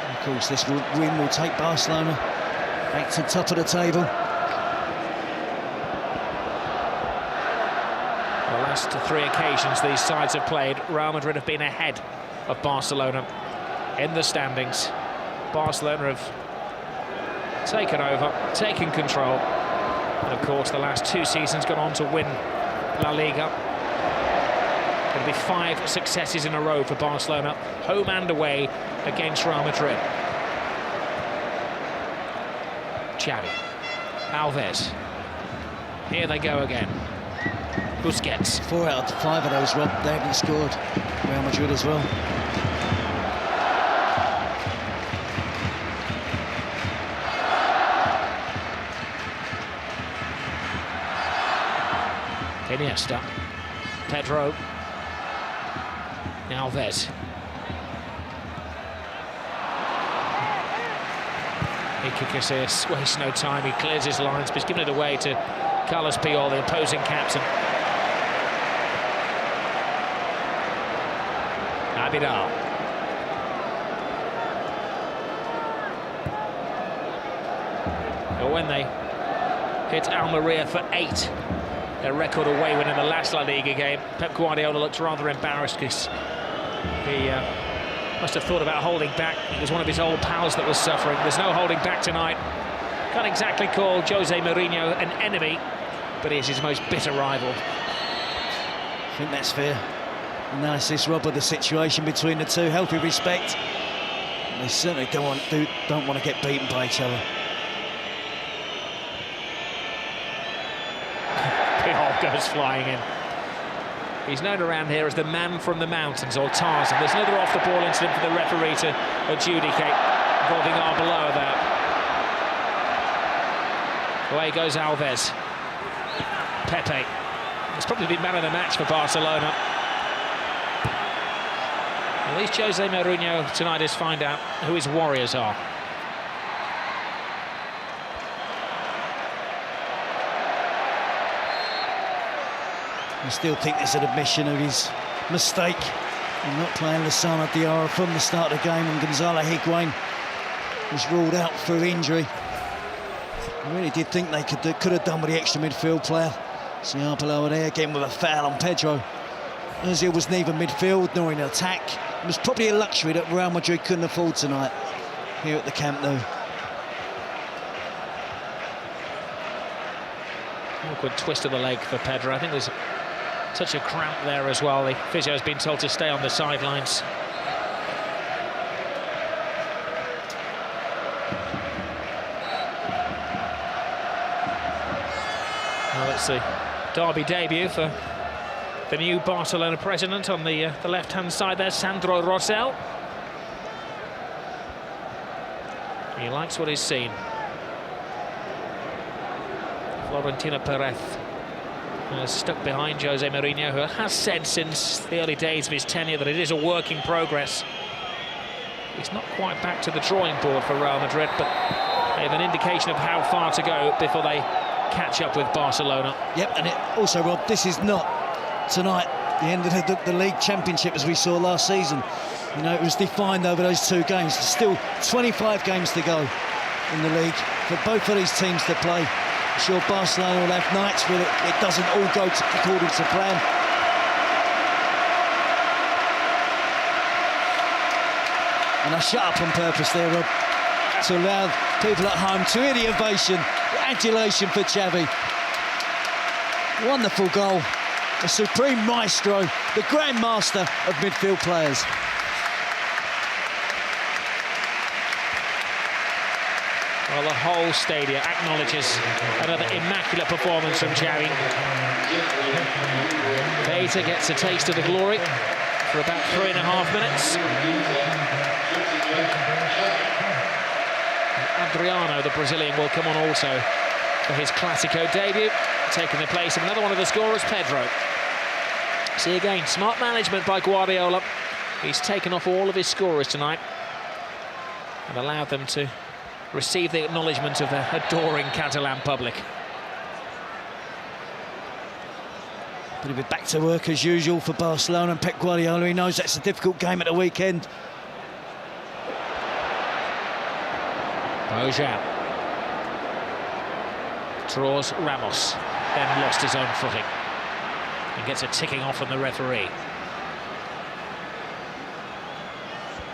And of course, this win will take Barcelona back to the top of the table. The last 3 occasions these sides have played, Real Madrid have been ahead of Barcelona in the standings. Barcelona have taken over, taken control, and of course the last 2 seasons gone on to win La Liga. It'll be 5 successes in a row for Barcelona, home and away against Real Madrid. Xavi, Alves, here they go again. Busquets. 4 out of 5 of those, Rob, they haven't scored. Real Madrid as well. Iniesta, Pedro, Alves. Iker Casillas wastes no time, he clears his lines, but he's given it away to Carlos Puyol, the opposing captain. Abidal. But when they hit Almeria for 8, their record away win in the last La Liga game, Pep Guardiola looked rather embarrassed because he must have thought about holding back. It was one of his old pals that was suffering. There's no holding back tonight. Can't exactly call Jose Mourinho an enemy, but he is his most bitter rival. I think that's fair. Analysis, Rob, of the situation between the two. Healthy respect. They certainly don't want to get beaten by each other. Goes flying in. He's known around here as the man from the mountains, or Tarzan. There's another off-the-ball incident for the referee to adjudicate involving Arbeloa there. Away goes Alves. Pepe. It's probably been man of the match for Barcelona. At least Jose Mourinho tonight is find out who his warriors are. I still think there's an admission of his mistake in not playing Lassana Diarra from the start of the game, and Gonzalo Higuain was ruled out through injury. I really did think they could have done with the extra midfield player. See Arbeloa there again with a foul on Pedro. Ozil was neither midfield nor in attack. It was probably a luxury that Real Madrid couldn't afford tonight here at the Camp Nou. Awkward twist of the leg for Pedro. I think there's such a cramp there as well. The physio has been told to stay on the sidelines. Well, it's the derby debut for the new Barcelona president on the left-hand side there, Sandro Rosell. He likes what he's seen. Florentino Perez stuck behind Jose Mourinho, who has said since the early days of his tenure that it is a work in progress. He's not quite back to the drawing board for Real Madrid, but they have an indication of how far to go before they catch up with Barcelona. Yep, and it also, Rob, this is not tonight the end of the league championship as we saw last season. You know, it was defined over those 2 games. There's still 25 games to go in the league for both of these teams to play. I'm sure Barcelona will have nights where it doesn't all go according to plan. And I shut up on purpose there, Rob, to allow people at home to hear the ovation, the adulation for Xavi. Wonderful goal. A supreme maestro, the grand master of midfield players. Well, the whole stadium acknowledges another immaculate performance from Xavi. Beta gets a taste of the glory for about 3.5 minutes. And Adriano, the Brazilian, will come on also for his Clásico debut, taking the place of another one of the scorers, Pedro. See again, smart management by Guardiola. He's taken off all of his scorers tonight and allowed them to receive the acknowledgement of the adoring Catalan public. But he'll be back to work as usual for Barcelona and Pep Guardiola. He knows that's a difficult game at the weekend. Bojan draws Ramos, then lost his own footing and gets a ticking off from the referee.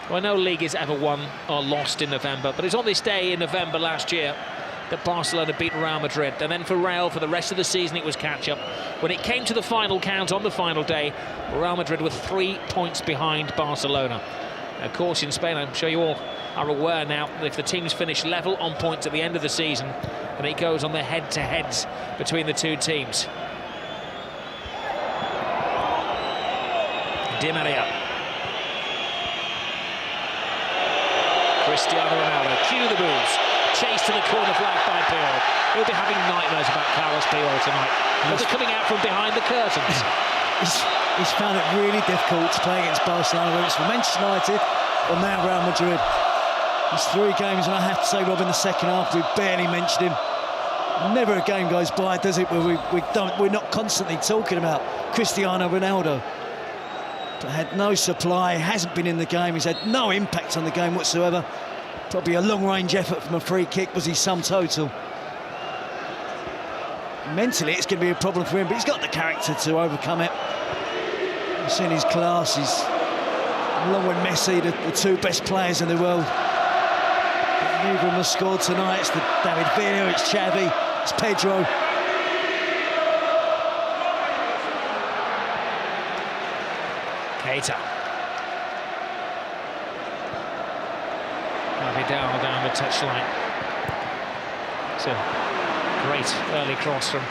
Well, no league has ever won or lost in November, but it's on this day in November last year that Barcelona beat Real Madrid, and then for Real, for the rest of the season, it was catch-up. When it came to the final count on the final day, Real Madrid were 3 points behind Barcelona. Of course, in Spain, I'm sure you all are aware now that if the teams finish level on points at the end of the season, then it goes on the head-to-heads between the two teams. Di Maria. Cristiano Ronaldo, cue the moves. Chase to the corner flag by Puyol. He'll be having nightmares about Carlos Puyol tonight. They're coming out from behind the curtains. He's found it really difficult to play against Barcelona, whether it's for Manchester United or now Real Madrid. There's 3 games, and I have to say, Rob, in the second half, we barely mentioned him. Never a game goes by, does it, where we're not constantly talking about Cristiano Ronaldo. But had no supply, hasn't been in the game, he's had no impact on the game whatsoever. Probably a long-range effort from a free kick was his sum total. Mentally, it's going to be a problem for him, but he's got the character to overcome it. You've seen his class, he's along with Messi, the 2 best players in the world. But neither of them have scored tonight. It's David Villa, it's Xavi, it's Pedro. Keita. Vidal down the touchline. It's a great early cross from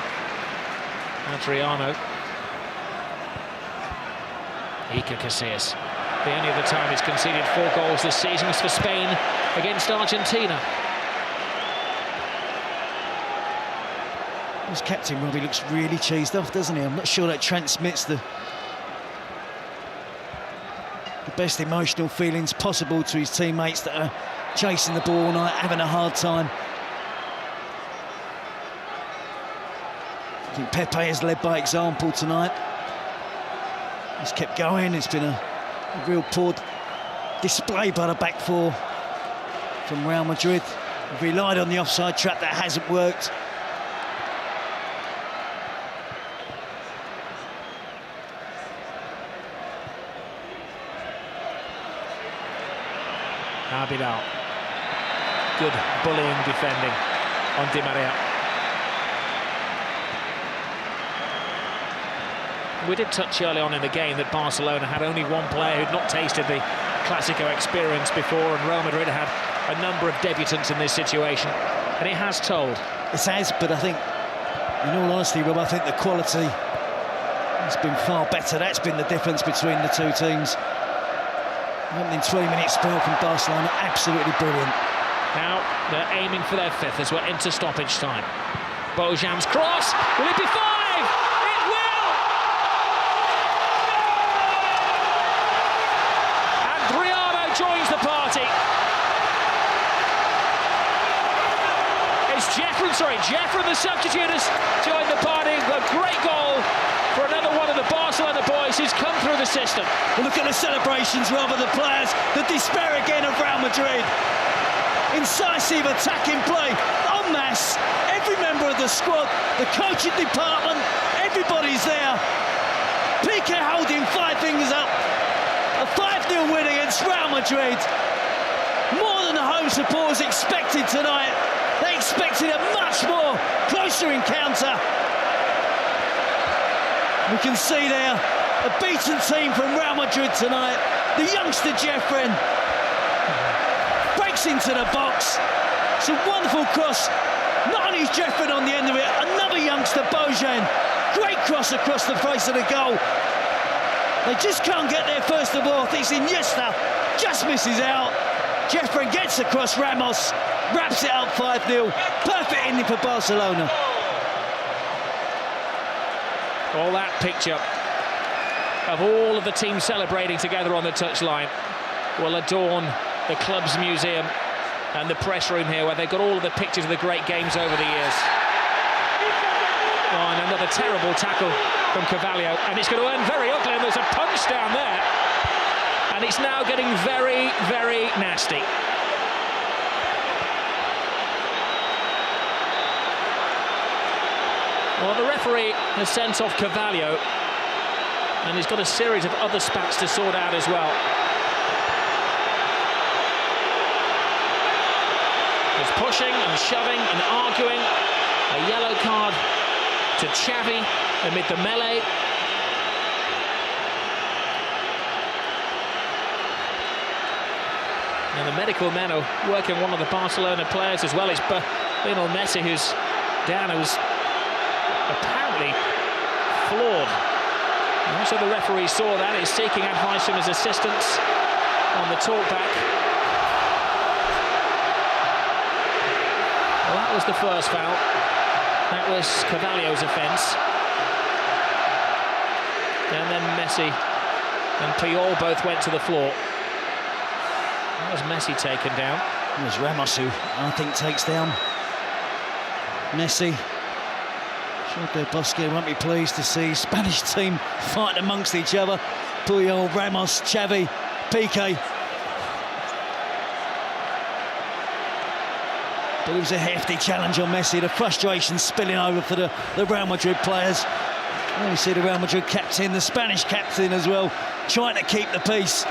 Adriano. Iker Casillas. The only other time he's conceded 4 goals this season was for Spain against Argentina. His captain, Robbie, looks really cheesed off, doesn't he? I'm not sure that transmits the best emotional feelings possible to his teammates that are chasing the ball all night, having a hard time. I think Pepe has led by example tonight. He's kept going. It's been a real poor display by the back 4 from Real Madrid. They've relied on the offside trap, that hasn't worked. Vidal. Good bullying defending on Di Maria. We did touch early on in the game that Barcelona had only 1 player who'd not tasted the Clásico experience before, and Real Madrid had a number of debutants in this situation, and it has told. It has, but I think, in all honesty, Rob, I think the quality has been far better. That's been the difference between the 2 teams. Opening 20-minute spell from Barcelona, absolutely brilliant. Now they're aiming for their 5th as we're into stoppage time. Bojan's cross, will it be 5? It will! Adriano joins the party. It's Jeffrey, the substitute, has joined the party. A great goal for another one of the Barcelona boys who's come through the system. Well, look at the celebrations, rather the players, the despair again of Real Madrid. Incisive attacking play, en masse. Every member of the squad, the coaching department, everybody's there. Piqué holding 5 fingers up. A 5-0 win against Real Madrid. More than the home supporters expected tonight. They expected a much more closer encounter. We can see there a beaten team from Real Madrid tonight. The youngster Jeffrey breaks into the box. It's a wonderful cross. Not only is Jeffrey on the end of it, another youngster, Bojan. Great cross across the face of the goal. They just can't get there first of all. I think it's Iniesta, just misses out. Jeffrey gets across Ramos, wraps it up 5-0. Perfect ending for Barcelona. All that picture of all of the teams celebrating together on the touchline will adorn the club's museum and the press room here, where they've got all of the pictures of the great games over the years. Oh, and another terrible tackle from Carvalho, and it's going to end very ugly, and there's a punch down there, and it's now getting very, very nasty. Well, the referee has sent off Carvalho, and he's got a series of other spats to sort out as well. There's pushing and shoving and arguing. A yellow card to Xavi amid the melee. And the medical men are working one of the Barcelona players as well. It's Lionel Messi who's down, who's apparently floored. And also the referee saw that, is seeking advice from his assistants on the talkback. Well, that was the first foul. That was Carvalho's offence. And then Messi and Puyol both went to the floor. That was Messi taken down. It was Ramos who, I think, takes down Messi. Sure, Bosque won't be pleased to see Spanish team fighting amongst each other. Puyol, Ramos, Xavi, Piqué. But it was a hefty challenge on Messi. The frustration spilling over for the Real Madrid players. And you see the Real Madrid captain, the Spanish captain as well, trying to keep the peace.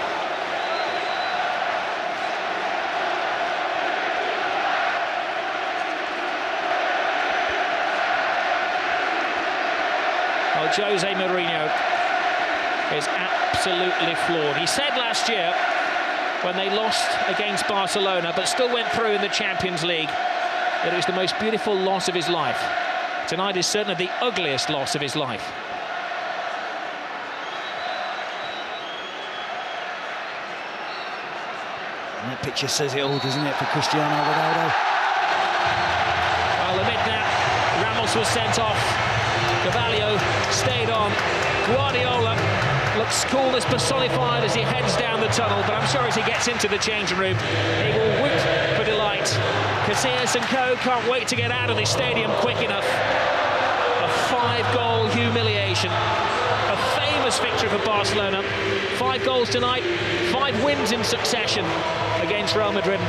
Well, Jose Mourinho is absolutely flawed. He said last year, when they lost against Barcelona but still went through in the Champions League, that it was the most beautiful loss of his life. Tonight is certainly the ugliest loss of his life. And that picture says it all, doesn't it, for Cristiano Ronaldo? Well, amid that, Ramos was sent off. Carvalho stayed on. Guardiola looks coolness personified as he heads down the tunnel, but I'm sure as he gets into the changing room, he will whoop for delight. Casillas and co can't wait to get out of the stadium quick enough. A 5-goal humiliation. A famous victory for Barcelona. 5 goals tonight, 5 wins in succession against Real Madrid.